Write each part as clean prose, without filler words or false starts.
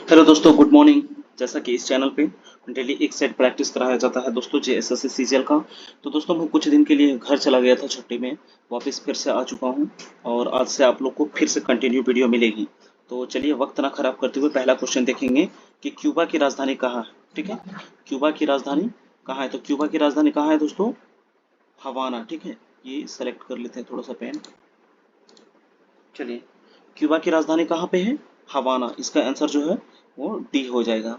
Hello दोस्तों, good morning. जैसा कि इस चैनल पे डेली एक सेट प्रैक्टिस कराया जाता है दोस्तों जेएसएससी सीजीएल का। तो दोस्तों मैं कुछ दिन के लिए घर चला गया था छुट्टी में, वापस फिर से आ चुका हूँ और आज से आप लोग को फिर से कंटिन्यू वीडियो मिलेगी। तो चलिए वक्त ना खराब करते हुए पहला क्वेश्चन देखेंगे कि क्यूबा की राजधानी कहाँ है। ठीक है, क्यूबा की राजधानी कहाँ है? तो क्यूबा की राजधानी कहाँ है दोस्तों? हवाना। ठीक है, ये सेलेक्ट कर लेते हैं थोड़ा सा पेन। चलिए, क्यूबा की राजधानी कहाँ पे है? हवाना। इसका आंसर जो है वो डी हो जाएगा।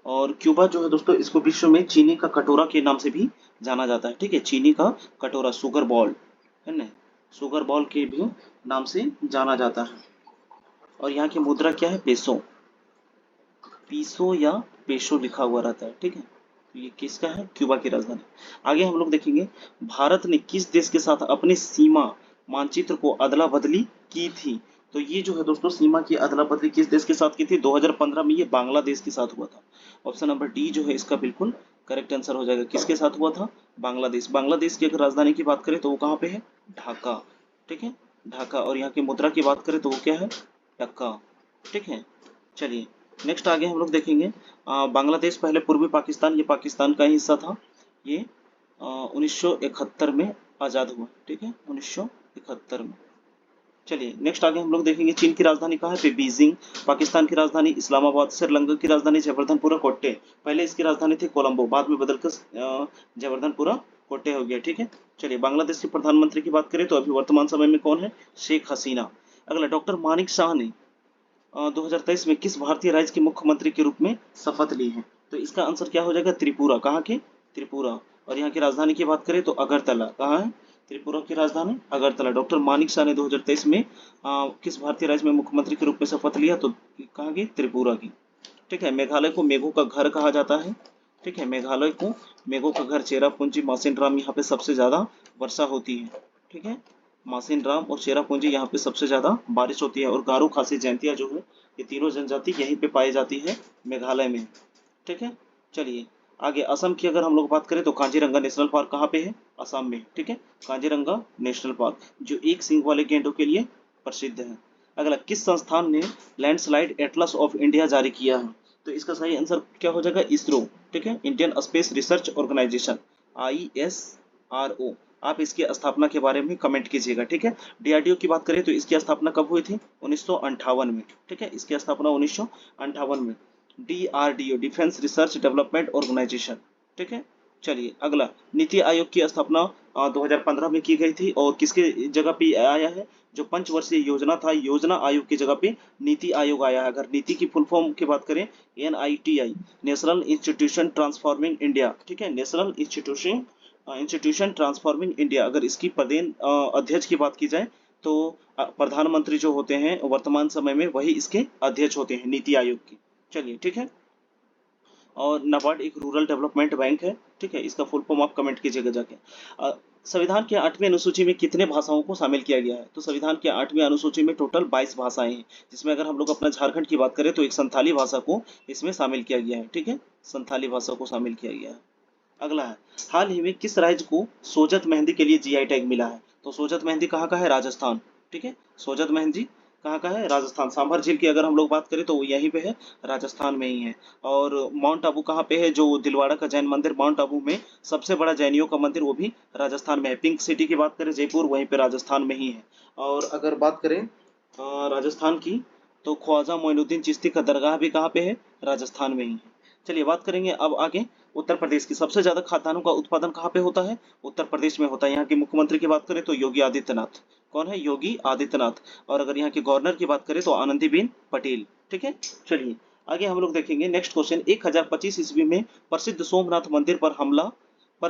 और क्यूबा जो है दोस्तों, इसको विश्व में चीनी का कटोरा के नाम से भी जाना जाता है। ठीक है, चीनी का कटोरा, सुगर बॉल है ना, सुगर बॉल के भी नाम से जाना जाता है। और यहाँ की मुद्रा क्या है? पेसो। पीसो या पेशो लिखा हुआ रहता है। ठीक है, तो ये किसका है? क्यूबा की राजधानी। आगे हम लोग देखेंगे भारत ने किस देश के साथ अपनी सीमा मानचित्र को अदला बदली की थी। तो ये जो है दोस्तों, सीमा की अदला बदली किस देश के साथ की थी? 2015 में ये बांग्लादेश के साथ हुआ था। ऑप्शन नंबर डी जो है इसका बिल्कुल करेक्ट आंसर हो जाएगा। किसके साथ हुआ था? बांग्लादेश। बांग्लादेश की अगर राजधानी की बात करें तो वो कहाँ पे है? ढाका। ठीक है, ढाका। और यहाँ की मुद्रा की बात करें तो वो क्या है? टक्का। ठीक है, चलिए नेक्स्ट आगे हम लोग देखेंगे। बांग्लादेश पहले पूर्वी पाकिस्तान, ये पाकिस्तान का ही हिस्सा था। ये 1971 में आज़ाद हुआ। ठीक है, 1971 में। चलिए नेक्स्ट आगे हम लोग देखेंगे चीन की राजधानी कहाँ है? पे बीजिंग। पाकिस्तान की राजधानी इस्लामाबाद। श्रीलंका की राजधानी जयवर्धनपुरा कोट्टे। पहले इसकी राजधानी थी कोलंबो, बाद में बदलकर जयवर्धनपुरा कोट्टे हो गया। ठीक है, चलिए बांग्लादेश के प्रधानमंत्री की बात करें तो अभी वर्तमान समय में कौन है? शेख हसीना। अगला, डॉक्टर मानिक शाह ने 2023 में किस भारतीय राज्य के मुख्यमंत्री के रूप में शपथ ली है? तो इसका आंसर क्या हो जाएगा? त्रिपुरा। कहाँ के? त्रिपुरा। और यहाँ की राजधानी की बात करें तो अगरतला। कहाँ है त्रिपुरा की राजधानी? अगरतला। डॉक्टर मानिक शाह ने 2023 में किस भारतीय राज्य में मुख्यमंत्री के रूप में शपथ लिया? तो कहाँ की? त्रिपुरा की। ठीक है, मेघालय को मेघों का घर कहा जाता है। ठीक है, मेघालय को मेघों का घर, चेरापूंजी, मासिनराम, यहाँ पे सबसे ज्यादा वर्षा होती है। ठीक है, मासिनराम और चेरापूंजी यहाँ पे सबसे ज्यादा बारिश होती है। और गारो, खासी, जैंतिया जो है, ये तीनों जनजाति यहीं पे पाई जाती है, मेघालय में। ठीक है, चलिए आगे असम की अगर हम लोग बात करें तो काजीरंगा नेशनल पार्क कहाँ पे है? असम में। ठीक है, काजीरंगा नेशनल पार्क जो एक सींग वाले गेंडों के लिए प्रसिद्ध है। अगला, किस संस्थान ने लैंडस्लाइड एटलस ऑफ इंडिया जारी किया है? तो इसका सही आंसर क्या हो जाएगा? इसरो। ठीक है, Indian space research organisation, ISRO। आप इसकी स्थापना के बारे में कमेंट कीजिएगा। ठीक है, डीआरडीओ की बात करें तो इसकी स्थापना कब हुई थी? 1958 में। ठीक है, इसकी स्थापना 1958 में। DRDO, defence research development organisation. ठीक है, चलिए अगला, नीति आयोग की स्थापना 2015 में की गई थी और किसके जगह पे आया है? जो पंचवर्षीय योजना था, योजना आयोग की जगह पे नीति आयोग आया है। अगर नीति की फुल फॉर्म की बात करें, NITI, national institution transforming India. ठीक है, नेशनल इंस्टीट्यूशन ट्रांसफॉर्मिंग इंडिया। अगर इसकी प्रदेन अध्यक्ष की बात की जाए तो प्रधानमंत्री जो होते हैं वर्तमान समय में वही इसके अध्यक्ष होते हैं नीति आयोग की। चलिए ठीक है, और नाबार्ड एक रूरल डेवलपमेंट बैंक है। ठीक है, इसका फुल फॉर्म आप कमेंट कीजिएगा जाके। संविधान के 8वीं अनुसूची में कितने भाषाओं को शामिल किया गया है? तो संविधान के 8वीं अनुसूची में टोटल 22 भाषाएं हैं, जिसमें अगर हम लोग अपना झारखंड की बात करें तो एक संथाली भाषा को इसमें शामिल किया गया है। ठीक है, संथाली भाषा को शामिल किया गया है। अगला है, हाल ही में किस राज्य को सोजत मेहंदी के लिए GI टैग मिला है? तो सोजत मेहंदी कहाँ का है? राजस्थान। ठीक है, सोजत मेहंदी कहाँ का है? राजस्थान। सांभर झील की अगर हम लोग बात करें तो वो यहीं पे है, राजस्थान में ही है। और माउंट आबू कहाँ पे है? जो दिलवाड़ा का जैन मंदिर, माउंट आबू में सबसे बड़ा जैनियों का मंदिर, वो भी राजस्थान में है। पिंक सिटी की बात करें जयपुर, वहीं पे राजस्थान में ही है। और अगर बात करें राजस्थान की तो ख्वाजा मोइनुद्दीन चिश्ती का दरगाह भी कहाँ पे है? राजस्थान में ही है। चलिए बात करेंगे अब आगे उत्तर प्रदेश की। सबसे ज्यादा खाद्यान्नों का उत्पादन कहाँ पे होता है? उत्तर प्रदेश में होता है। यहाँ के मुख्यमंत्री की बात करें तो योगी आदित्यनाथ। कौन है? योगी आदित्यनाथ। और अगर यहाँ के गवर्नर की बात करें तो आनंदीबेन पटेल। ठीक है, चलिए आगे हम लोग देखेंगे नेक्स्ट क्वेश्चन। 1025 ईस्वी में प्रसिद्ध सोमनाथ मंदिर पर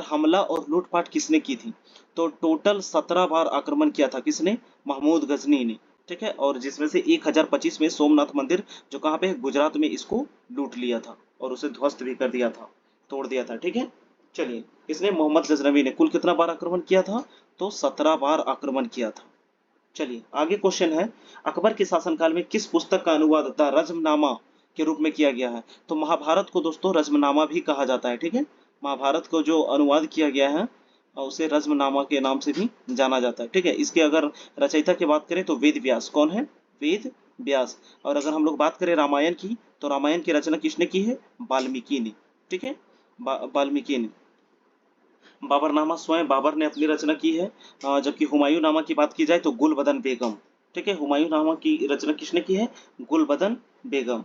हमला और लूटपाट किसने की थी? तो टोटल 17 बार आक्रमण किया था। किसने? महमूद गजनी ने। ठीक है, और जिसमें से 1025 में सोमनाथ मंदिर जो कहाँ पे है? गुजरात में, इसको लूट लिया था और उसे ध्वस्त भी कर दिया था, तोड़ दिया था। ठीक है, चलिए इसने मोहम्मद गजनवी ने कुल कितना बार आक्रमण किया था? तो 17 बार आक्रमण किया था। चलिए आगे क्वेश्चन है, अकबर के शासनकाल में किस पुस्तक का अनुवाद द रज्मनामा के रूप में किया गया है? तो महाभारत को दोस्तों रज्मनामा भी कहा जाता है। ठीक है, महाभारत को जो अनुवाद किया गया है उसे रज्मनामा के नाम से भी जाना जाता है। ठीक है, इसके अगर रचयिता की बात करें तो वेद व्यास। कौन है? वेद व्यास। और अगर हम लोग बात करें रामायण की, तो रामायण की रचना किसने की है? वाल्मीकि ने। ठीक है, वाल्मीकि ने। बाबरनामा स्वयं बाबर ने अपनी रचना की है। जबकि हुमायूं नामा की बात की जाए तो गुलबदन बेगम। ठीक है, हुमायूं नामा की रचना किसने की है? गुलबदन बेगम।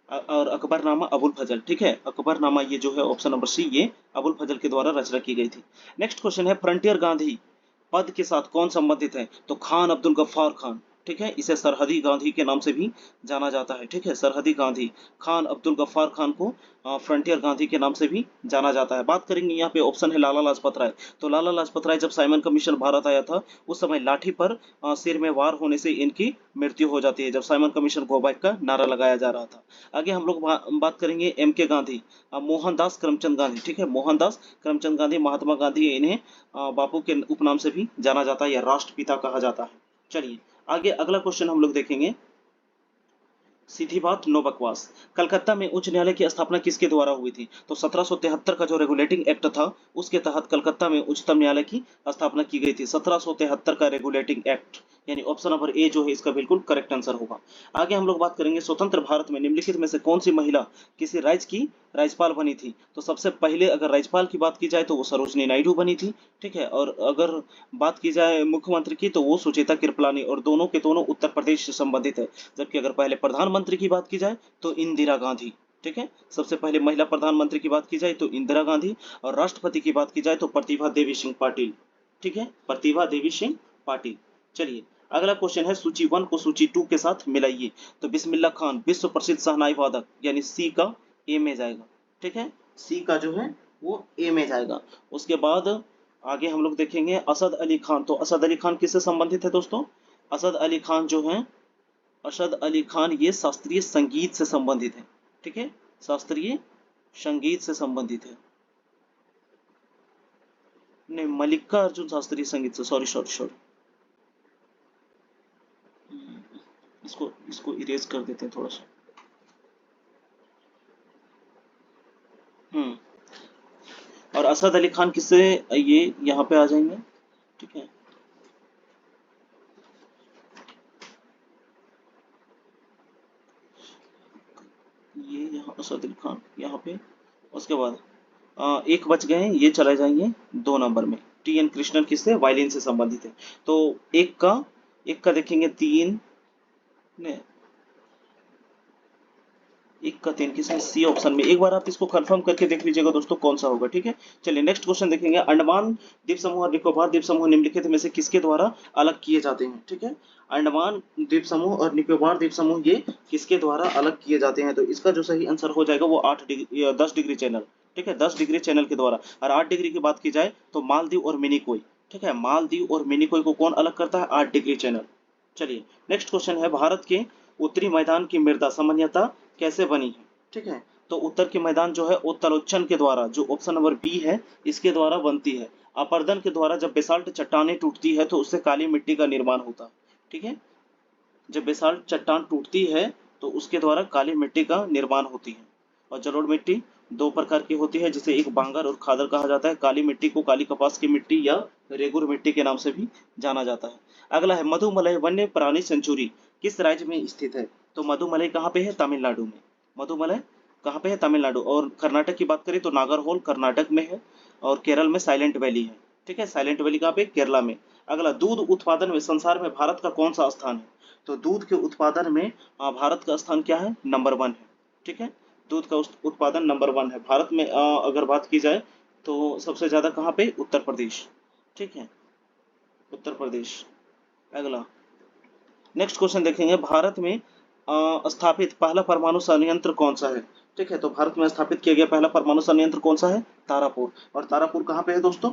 और अकबरनामा अबुल फजल। ठीक है, अकबरनामा ये जो है ऑप्शन नंबर सी, ये अबुल फजल के द्वारा रचना की गई थी। नेक्स्ट क्वेश्चन है, फ्रंटियर गांधी पद के साथ कौन संबंधित है? तो खान अब्दुल गफ्फार खान। ठीक है, इसे सरहदी गांधी के नाम से भी जाना जाता है। ठीक है, सरहदी गांधी, खान अब्दुल गफ्फार खान को फ्रंटियर गांधी के नाम से भी जाना जाता है। बात करेंगे यहाँ पे, ऑप्शन है लाला लाजपत राय। तो लाला लाजपत राय जब साइमन कमीशन भारत आया था, उस समय लाठी पर सिर में वार होने से इनकी मृत्यु हो जाती है, जब साइमन कमीशन गो बैक का नारा लगाया जा रहा था। आगे हम लोग बात करेंगे एम के गांधी, मोहनदास करमचंद गांधी। ठीक है, मोहनदास करमचंद गांधी, महात्मा गांधी, इन्हें बापू के उपनाम से भी जाना जाता है या राष्ट्रपिता कहा जाता है। चलिए आगे अगला क्वेश्चन हम लोग देखेंगे, सीधी बात नो बकवास। कलकत्ता में उच्च न्यायालय की स्थापना किसके द्वारा हुई थी? तो 1773 का जो रेगुलेटिंग एक्ट था, उसके तहत कलकत्ता में उच्चतम न्यायालय की स्थापना की गई थी। 1773 का रेगुलेटिंग एक्ट, यानी ऑप्शन नंबर ए जो है इसका बिल्कुल करेक्ट आंसर होगा। आगे हम लोग बात करेंगे, स्वतंत्र भारत में निम्नलिखित में से कौन सी महिला किसी राज्य की राज्यपाल बनी थी? तो सबसे पहले अगर राज्यपाल की बात की जाए तो वो सरोजनी नायडू बनी थी। ठीक है, और अगर बात की जाए मुख्यमंत्री की तो वो सुचेता कृपलानी, और दोनों के दोनों उत्तर प्रदेश से संबंधित है। जबकि अगर पहले प्रधानमंत्री की बात की जाए तो इंदिरा गांधी। ठीक है, सबसे पहले महिला प्रधानमंत्री की बात की जाए तो इंदिरा गांधी, और राष्ट्रपति की बात की जाए तो प्रतिभा देवी सिंह पाटिल। ठीक है, प्रतिभा देवी सिंह पाटिल। चलिए अगला क्वेश्चन है, सूची 1 को सूची 2 के साथ मिलाइए। तो बिस्मिल्लाह खान विश्व प्रसिद्ध शहनाई वादक, यानी सी का ए में जाएगा। ठीक है, सी का जो है वो ए में जाएगा। उसके बाद आगे हम लोग देखेंगे असद अली खान। तो असद अली खान किससे संबंधित है दोस्तों? असद अली खान जो है, असद अली खान ये शास्त्रीय संगीत से संबंधित है। ठीक है, शास्त्रीय संगीत से संबंधित है। नहीं, मल्लिका अर्जुन शास्त्रीय संगीत से, सॉरी सॉरी सॉरी, इसको इसको इरेज कर देते हैं थोड़ा सा। हम्म, और असद अली खान किससे, ये यहाँ पे आ जाएंगे। ठीक है, ये यहाँ असद अली खान यहाँ पे। उसके बाद एक बच गए हैं, ये चले जाएंगे 2 नंबर में। टी एन कृष्णन किससे, वायलिन से संबंधित है। तो एक का देखेंगे 3 ने, एक का 3 किसमें, सी ऑप्शन में। एक बार आप इसको कंफर्म करके देख लीजिएगा दोस्तों कौन सा होगा। ठीक है, चलिए नेक्स्ट क्वेश्चन देखेंगे, अंडमान द्वीप समूह और निकोबार द्वीप समूह निम्नलिखित में से किसके द्वारा अलग किए जाते हैं? ठीक है, अंडमान द्वीप समूह और निकोबार द्वीप समूह ये किसके द्वारा अलग किए जाते हैं? तो इसका जो सही आंसर हो जाएगा वो 8 डिग्री 10 डिग्री चैनल। ठीक है, 10 डिग्री चैनल के द्वारा। और 8 डिग्री की बात की जाए तो मालदीव और मिनिकोई। ठीक है, मालदीव और मिनिकोई को कौन अलग करता है? 8 डिग्री चैनल। चलिए नेक्स्ट क्वेश्चन है, भारत के उत्तरी मैदान की मृदा सामान्यता कैसे बनी है? ठीक है, तो उत्तर के मैदान जो है उत्तलोच्चन के द्वारा, जो ऑप्शन नंबर बी है, इसके द्वारा बनती है। अपर्दन के द्वारा, जब बेसाल्ट चट्टानें टूटती है तो उससे काली मिट्टी का निर्माण होता है। ठीक है, जब बेसाल्ट चट्टान टूटती है तो उसके द्वारा काली मिट्टी का निर्माण होती है। और जलोढ़ मिट्टी 2 प्रकार की होती है, जिसे एक बांगर और खादर कहा जाता है। काली मिट्टी को काली कपास की मिट्टी या रेगुर मिट्टी के नाम से भी जाना जाता है। अगला है, मधुमलय वन्य प्राणी सेंचुरी किस राज्य में स्थित है? तो मधुमलय कहाँ पे है? तमिलनाडु में। मधुमलय कहाँ पे है? तमिलनाडु। और कर्नाटक की बात करें तो नागरहोल कर्नाटक में है, और केरल में साइलेंट वैली है। ठीक है, साइलेंट वैली कहाँ पे? केरला में। अगला, दूध उत्पादन में संसार में भारत का कौन सा स्थान है? तो दूध के उत्पादन में भारत का स्थान क्या है? नंबर 1 है। ठीक है, दूध का उत्पादन नंबर 1 है भारत में। अगर बात की जाए तो सबसे ज्यादा कहाँ पे? उत्तर प्रदेश। ठीक है, उत्तर प्रदेश। अगला नेक्स्ट क्वेश्चन देखेंगे, भारत में स्थापित पहला परमाणु संयंत्र कौन सा है? ठीक है, तो भारत में स्थापित किया गया पहला परमाणु संयंत्र कौन सा है? तारापुर। और तारापुर कहाँ पे है दोस्तों?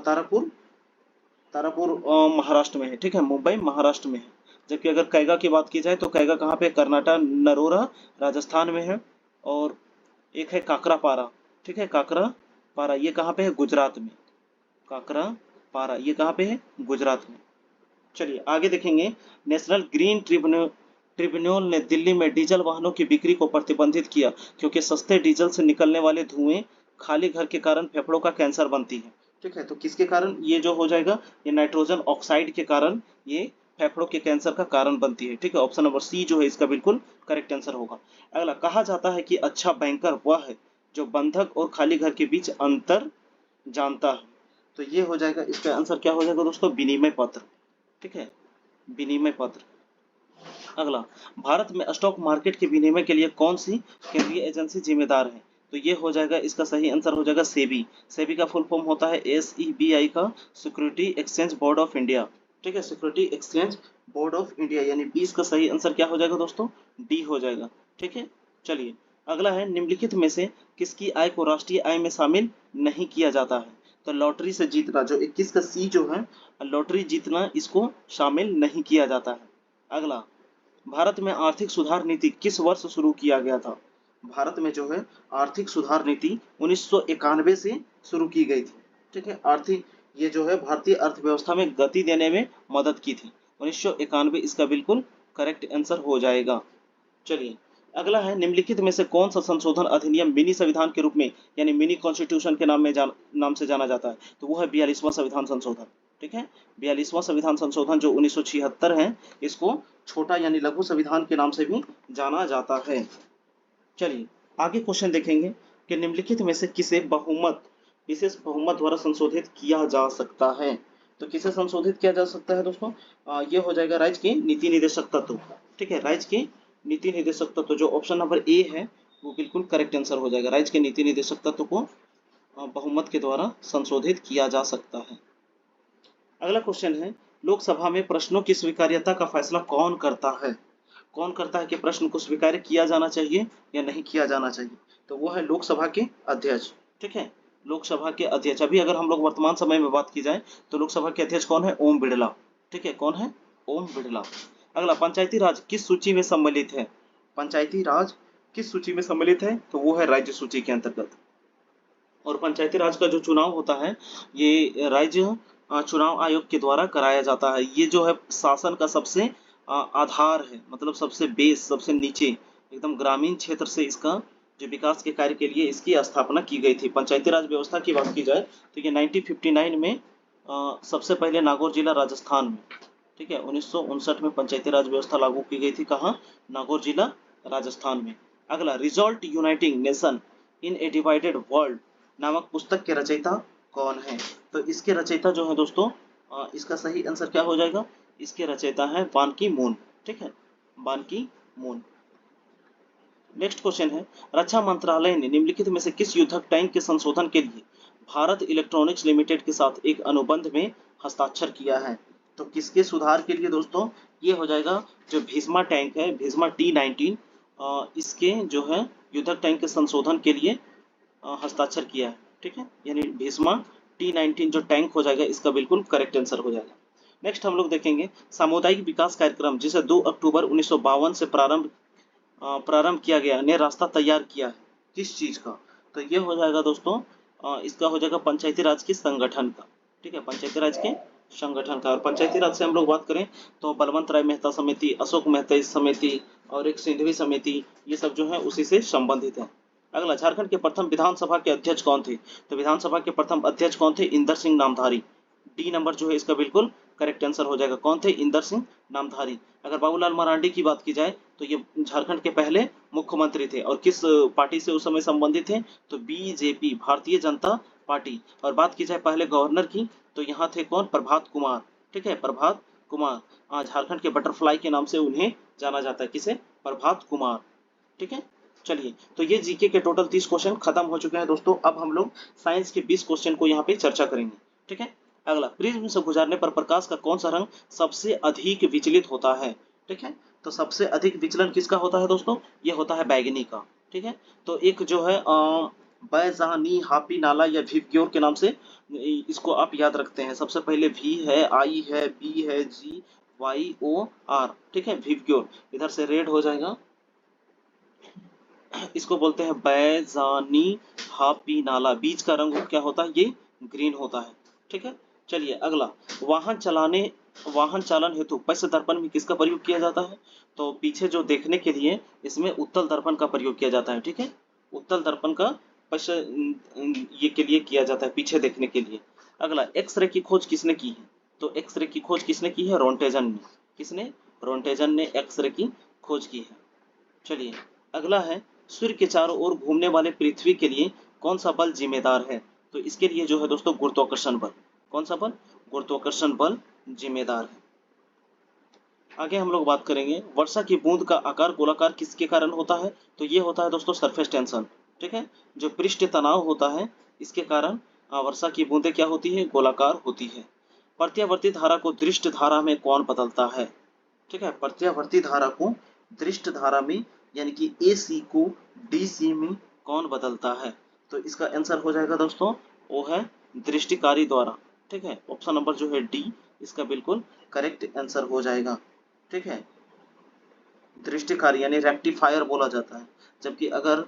तारापुर, तारापुर महाराष्ट्र में है। ठीक है, मुंबई महाराष्ट्र में है। जबकि अगर कैगा की बात की जाए तो कैगा कहाँ पे? कर्नाटक, नरोरा राजस्थान में है। और एक है काकरापारा। ठीक है, काकरापारा ये कहाँ पे है? गुजरात में। काकरापारा ये कहाँ पे है? गुजरात में। चलिए आगे देखेंगे, नेशनल ग्रीन ट्रिब्यूनल ने दिल्ली में डीजल वाहनों की बिक्री को प्रतिबंधित किया, क्योंकि सस्ते डीजल से निकलने वाले धुएं खाली घर के कारण फेफड़ों का कैंसर बनती है। ठीक है, तो किसके कारण ये जो हो जाएगा? ये नाइट्रोजन ऑक्साइड के कारण ये फेफड़ों के कैंसर का कारण बनती है। ठीक है, ऑप्शन नंबर सी जो है इसका बिल्कुल करेक्ट आंसर होगा। अगला, कहा जाता है कि अच्छा बैंकर वह है जो बंधक और खाली घर के बीच अंतर जानता है। तो ये हो जाएगा, इसका आंसर क्या हो जाएगा दोस्तों, विनिमय पत्र। ठीक है, विनिमय पत्र। अगला, भारत में स्टॉक मार्केट के विनिमय के लिए कौन सी केंद्रीय एजेंसी जिम्मेदार है। तो ये हो जाएगा, इसका सही आंसर हो जाएगा सेबी। सेबी का फुल फॉर्म होता है SEBI का, security exchange board of India. ठीक है, security exchange board of India, यानी 20 का सही आंसर क्या हो जाएगा दोस्तों, डी हो जाएगा। ठीक है, चलिए अगला है, निम्नलिखित में से किसकी आय को राष्ट्रीय आय में शामिल नहीं किया जाता है। तो लॉटरी से जीतना, जो 21 का सी जो है, लॉटरी जीतना, इसको शामिल नहीं किया जाता है। अगला, भारत में आर्थिक सुधार नीति किस वर्ष शुरू किया गया था। भारत में जो है आर्थिक सुधार नीति 1991 से शुरू की गई थी। ठीक है, आर्थिक, ये जो है भारतीय अर्थव्यवस्था में गति देने में मदद की थी। 1991 इसका बिल्कुल करेक्ट आंसर हो जाएगा। चलिए अगला है, निम्नलिखित में से कौन सा संशोधन अधिनियम मिनी संविधान के रूप में, यानी मिनी कॉन्स्टिट्यूशन के नाम से जाना जाता है। तो वो है 42वां संविधान संशोधन। ठीक है, 42वां संविधान संशोधन जो 1976 है, इसको छोटा यानी लघु संविधान के नाम से भी जाना जाता है। चलिए आगे क्वेश्चन देखेंगे कि निम्नलिखित में से किसे बहुमत, विशेष बहुमत द्वारा संशोधित किया जा सकता है। तो किसे संशोधित किया जा सकता है दोस्तों, ये हो जाएगा राज्य के नीति निदेशक तत्व। ठीक है, राज्य के नीति निदेशक तत्व, जो ऑप्शन नंबर ए है वो बिल्कुल करेक्ट आंसर हो जाएगा। राज्य के नीति निदेशक तत्व को बहुमत के द्वारा संशोधित किया जा सकता है। अगला क्वेश्चन है, लोकसभा में प्रश्नों की स्वीकार्यता का फैसला कौन करता है। कौन करता है कि प्रश्न को स्वीकार किया जाना चाहिए या नहीं किया जाना चाहिए। तो वो है लोकसभा के अध्यक्ष। ठीक है, लोकसभा के अध्यक्ष। अभी अगर हम लोग वर्तमान समय में बात की जाए तो लोकसभा के अध्यक्ष कौन है, ओम बिड़ला। ठीक है, कौन है, ओम बिड़ला। अगला, पंचायती राज किस सूची में सम्मिलित है। पंचायती राज किस सूची में सम्मिलित है, तो वो है राज्य सूची के अंतर्गत। और पंचायती राज का जो चुनाव होता है, ये राज्य चुनाव आयोग के द्वारा कराया जाता है। ये जो है शासन का सबसे आधार है, मतलब सबसे बेस, सबसे नीचे, एकदम ग्रामीण क्षेत्र से इसका जो विकास के कार्य के लिए इसकी स्थापना की गई थी। पंचायती राज व्यवस्था की बात की जाए तो ये 1959 में सबसे पहले नागौर जिला राजस्थान में। ठीक है, 1959 में पंचायती राज व्यवस्था लागू की गई थी। कहाँ, नागौर जिला राजस्थान में। अगला, result uniting nation in A divided world नामक पुस्तक के रचयिता कौन है। तो इसके रचयिता जो है दोस्तों, इसका सही आंसर क्या हो जाएगा, इसके रचयिता है बान की मून। ठीक है, बान की मून। नेक्स्ट क्वेश्चन है, रक्षा मंत्रालय ने निम्नलिखित में से किस युद्धक टैंक के संशोधन के लिए भारत इलेक्ट्रॉनिक्स लिमिटेड के साथ एक अनुबंध में हस्ताक्षर किया है। तो किसके सुधार के लिए दोस्तों, ये हो जाएगा जो भीष्मा टैंक है, भीष्मा T-19, इसके जो है युद्धक टैंक के संशोधन के लिए हस्ताक्षर किया है। ठीक है, यानी भीष्मा T-19 जो टैंक हो जाएगा, इसका बिल्कुल करेक्ट आंसर हो जाएगा। नेक्स्ट हम लोग देखेंगे, सामुदायिक विकास कार्यक्रम जिसे 2 अक्टूबर 1952 से प्रारंभ किया गया ने रास्ता तैयार किया है किस चीज का। तो ये हो जाएगा दोस्तों, इसका हो जाएगा पंचायती राज के संगठन का। ठीक है, पंचायती राज के संगठन का। और पंचायती राज से हम लोग बात करें तो बलवंत राय मेहता समिति, अशोक मेहता समिति और एक सिंधवी समिति, ये सब जो है उसी से संबंधित है। अगला, झारखंड के प्रथम विधानसभा के अध्यक्ष कौन थे। तो विधानसभा के प्रथम अध्यक्ष कौन थे, इंदर सिंह नामधारी। डी नंबर जो है इसका बिल्कुल करेक्ट आंसर हो जाएगा। कौन थे, इंदर सिंह नामधारी। अगर बाबूलाल मरांडी की बात की जाए तो ये झारखंड के पहले मुख्यमंत्री थे और किस पार्टी से उस समय संबंधित थे, तो बीजेपी, भारतीय जनता पार्टी। और बात की जाए पहले गवर्नर की तो यहाँ थे कौन, प्रभात कुमार। ठीक है, प्रभात कुमार। झारखंड के बटरफ्लाई के नाम से उन्हें जाना जाता है, किसे, प्रभात कुमार। ठीक है, चलिए तो ये जीके के टोटल 30 क्वेश्चन खत्म हो चुके हैं दोस्तों। अब हम लोग साइंस के 20 क्वेश्चन को यहाँ पे चर्चा करेंगे। ठीक है, अगला, प्रिज्म से गुजरने पर प्रकाश का कौन सा रंग सबसे अधिक विचलित होता है। ठीक है, तो सबसे अधिक विचलन किसका होता है दोस्तों, ये होता है बैगनी का। ठीक है, तो एक जो है बैजानी हापी नाला या भिवग्योर के नाम से इसको आप याद रखते हैं। सबसे पहले भी है, आई है, बी है, जी, वाई, ओ, आर। ठीक है, भिवग्योर। इधर से रेड हो जाएगा, इसको बोलते हैं बैजानी हापी नाला। बीच का रंग क्या होता है, ये ग्रीन होता है। ठीक है, चलिए अगला, वाहन चालन हेतु पश्च दर्पण में किसका प्रयोग किया जाता है। तो पीछे जो देखने के लिए इसमें उत्तल दर्पण का प्रयोग किया जाता है। ठीक है, उत्तल दर्पण का पश्च ये के लिए किया जाता है, पीछे देखने के लिए। अगला, एक्सरे की खोज किसने की है। तो एक्सरे की खोज किसने की है, रोंटेजन ने। किसने? रोंटेजन ने एक्सरे की खोज की है। चलिए अगला है, सूर्य के चारों ओर घूमने वाले पृथ्वी के लिए कौन सा बल जिम्मेदार है? तो इसके लिए जो है दोस्तों गुरुत्वाकर्षण बल। कौन सा बल? गुरुत्वाकर्षण बल जिम्मेदार है। आगे हम लोग बात करेंगे, वर्षा की बूंद का आकार गोलाकार किसके कारण होता है? तो ये होता है दोस्तों सरफेस टेंशन। ठीक है, जो पृष्ठ तनाव होता है इसके कारण वर्षा की बूंदें क्या होती है? गोलाकार होती है। प्रत्यावर्ती धारा को दृष्ट धारा में कौन बदलता है? ठीक है, प्रत्यावर्ती धारा को दृष्ट धारा में यानी कि AC को DC में कौन बदलता है? तो इसका आंसर हो जाएगा दोस्तों, वो है दृष्टिकारी द्वारा। ठीक है, ऑप्शन नंबर जो है डी इसका बिल्कुल करेक्ट आंसर हो जाएगा। ठीक है, दृष्टिकारी यानी रेक्टिफायर बोला जाता है, जबकि अगर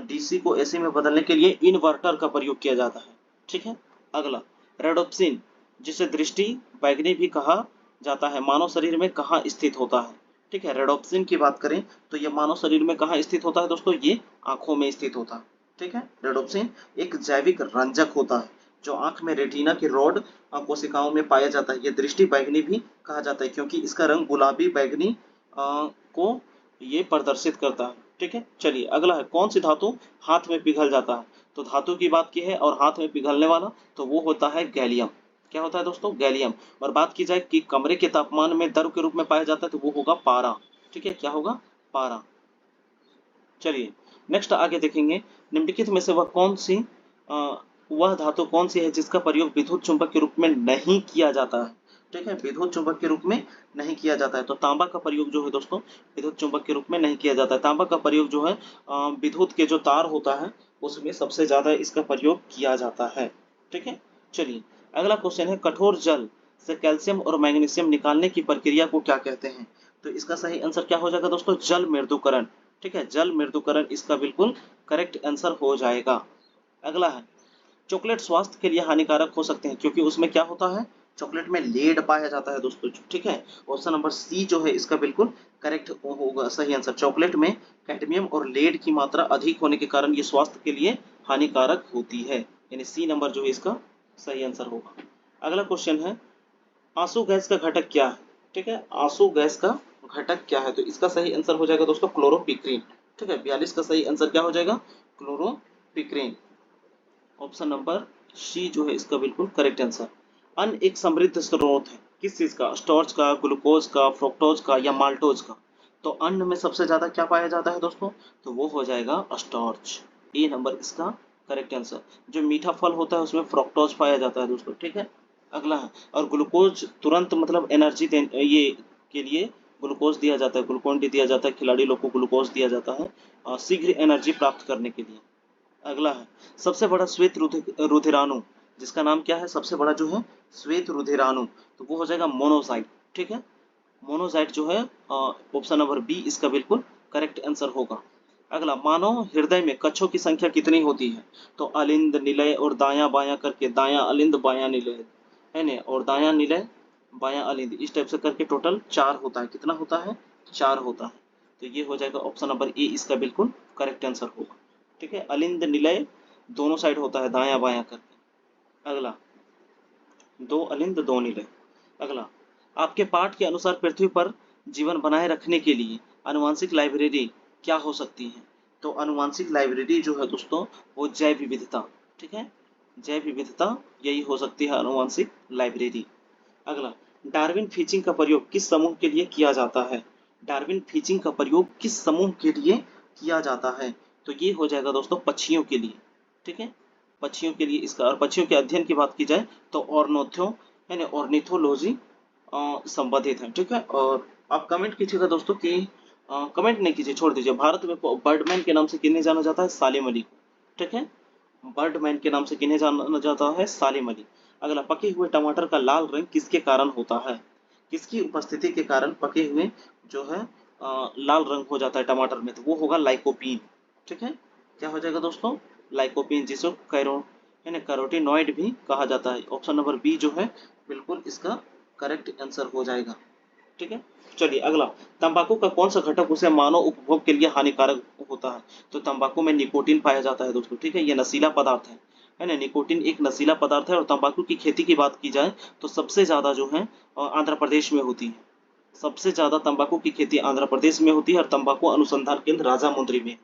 DC को AC में बदलने के लिए इन्वर्टर का प्रयोग किया जाता है। ठीक है, अगला रेडोप्सिन, जिसे दृष्टि बैगनी भी कहा जाता है, मानव शरीर में कहाँ स्थित होता है? ठीक है, रेडोप्सिन की बात करें तो ये मानव शरीर में कहाँ स्थित होता है दोस्तों? ये आंखों में स्थित होता है। ठीक है, रेडोप्सिन एक जैविक रंजक होता है जो आंख में रेटिना की रॉड कोशिकाओं में पाया जाता है। ये दृष्टि बैगनी भी कहा जाता है क्योंकि इसका रंग गुलाबी बैगनी को ये प्रदर्शित करता है। ठीक है, चलिए अगला है, कौन सी धातु हाथ में पिघल जाता है? तो धातु की बात की है और हाथ में पिघलने वाला तो वो होता है गैलियम। क्या होता है दोस्तों? गैलियम। और बात की जाए कि कमरे के तापमान में द्रव के रूप में पाया जाता है तो वो होगा पारा। ठीक है, क्या होगा? पारा। चलिए नेक्स्ट आगे देखेंगे, निम्नलिखित में से वह धातु कौन सी है जिसका प्रयोग विद्युत चुंबक के रूप में नहीं किया जाता है? ठीक है, विद्युत चुंबक के रूप में नहीं किया जाता है। तो तांबा का प्रयोग जो है दोस्तों विद्युत चुंबक के रूप में नहीं किया जाता है। तांबा का प्रयोग जो है विद्युत के जो तार होता है उसमें सबसे ज्यादा इसका प्रयोग किया जाता है। ठीक है, चलिए अगला क्वेश्चन है, कठोर जल से कैल्शियम और मैग्नीशियम निकालने की प्रक्रिया को क्या कहते हैं? तो इसका सही आंसर क्या हो जाएगा दोस्तों? जल मृदुकरण। ठीक है, जल मृदुकरण इसका बिल्कुल करेक्ट आंसर हो जाएगा। अगला है, चॉकलेट स्वास्थ्य के लिए हानिकारक हो सकते हैं क्योंकि उसमें क्या होता है? चॉकलेट में लेड पाया जाता है दोस्तों। ठीक है, ऑप्शन नंबर सी जो है इसका बिल्कुल करेक्ट होगा सही आंसर। चॉकलेट में कैडमियम और लेड की मात्रा अधिक होने के कारण ये स्वास्थ्य के लिए हानिकारक होती है, यानी सी नंबर जो है इसका सही आंसर होगा। अगला क्वेश्चन है, आंसू गैस का घटक क्या है? ठीक है, आंसू गैस का घटक क्या है? तो इसका सही आंसर हो जाएगा दोस्तों क्लोरोपिक्रीन। ठीक है, 42 का सही आंसर क्या हो जाएगा? क्लोरोपिक्रीन। ऑप्शन नंबर सी जो है इसका बिल्कुल करेक्ट आंसर। अन्न एक समृद्ध स्रोत है किस चीज का? स्टार्च का, ग्लूकोज का, फ्रुक्टोज का या माल्टोज का? तो अन्न में सबसे ज्यादा क्या पाया जाता है दोस्तों? तो वो हो जाएगा स्टार्च। ए नंबर इसका करेक्ट आंसर। जो मीठा फल होता है उसमें फ्रुक्टोज पाया जाता है दोस्तों। ठीक है, अगला है, और ग्लूकोज तुरंत मतलब एनर्जी ये के लिए ग्लूकोज दिया जाता है, ग्लूकोन डी दिया जाता है, खिलाड़ी लोग को ग्लूकोज दिया जाता है शीघ्र एनर्जी प्राप्त करने के लिए। अगला है, सबसे बड़ा श्वेत रुधिराणु जिसका नाम क्या है? सबसे बड़ा जो है श्वेत रुधिराणु तो वो हो जाएगा मोनोसाइट। ठीक है, मोनोसाइट जो है ऑप्शन नंबर बी इसका बिल्कुल करेक्ट आंसर होगा। अगला, मानव हृदय में कक्षों की संख्या कितनी होती है? तो अलिंद, निलय और दाया बाया करके, दाया अलिंद बाया निलय है ना, और दाया निलय बाया अलिंद इस टाइप से करके टोटल 4 होता है। कितना होता है? 4 होता है। तो ये हो जाएगा ऑप्शन नंबर ए इसका बिल्कुल करेक्ट आंसर होगा। ठीक है, अलिंद निलय दोनों साइड होता है दाया बाया करके। अगला, दो अलिंद दो निलय। अगला, आपके पाठ के अनुसार पृथ्वी पर जीवन बनाए रखने के लिए आनुवंशिक लाइब्रेरी क्या हो सकती है? तो आनुवंशिक लाइब्रेरी जो है दोस्तों वो जैव विविधता। ठीक है, जैव विविधता यही हो सकती है आनुवंशिक लाइब्रेरी। अगला, डार्विन फीचिंग का प्रयोग किस समूह के लिए किया जाता है? डार्विन फीचिंग का प्रयोग किस समूह के लिए किया जाता है? तो ये हो जाएगा दोस्तों पक्षियों के लिए। ठीक है, पक्षियों के लिए इसका, और पक्षियों के अध्ययन की बात की जाए तो ऑर्निथो यानी ऑर्निथोलॉजी संबंधित है। ठीक है, और आप कमेंट कीजिएगा दोस्तों कि कमेंट नहीं कीजिए, छोड़ दीजिए, भारत में बर्डमैन के नाम से किन्हें जाना जाता है? सालिम अली। ठीक है, बर्डमैन के नाम से किन्हें जाना जाता है? सालिम अली। अगला, पके हुए टमाटर का लाल रंग किसके कारण होता है? किसकी उपस्थिति के कारण पके हुए जो है लाल रंग हो जाता है टमाटर में? तो वो होगा लाइकोपीन। ठीक है, क्या हो जाएगा दोस्तों? लाइकोपीन, जिसको कैरोटीनॉइड भी कहा जाता है। ऑप्शन नंबर बी जो है बिल्कुल इसका करेक्ट आंसर हो जाएगा। ठीक है, चलिए अगला, तंबाकू का कौन सा घटक उसे मानव उपभोग के लिए हानिकारक होता है? तो तंबाकू में निकोटीन पाया जाता है दोस्तों। ठीक है, ये नशीला पदार्थ है ना, निकोटीन एक नशीला पदार्थ है। और तंबाकू की खेती की बात की जाए तो सबसे ज्यादा जो है आंध्र प्रदेश में होती है। सबसे ज्यादा तंबाकू की खेती आंध्र प्रदेश में होती है और तंबाकू अनुसंधान केंद्र राजामुंद्री में।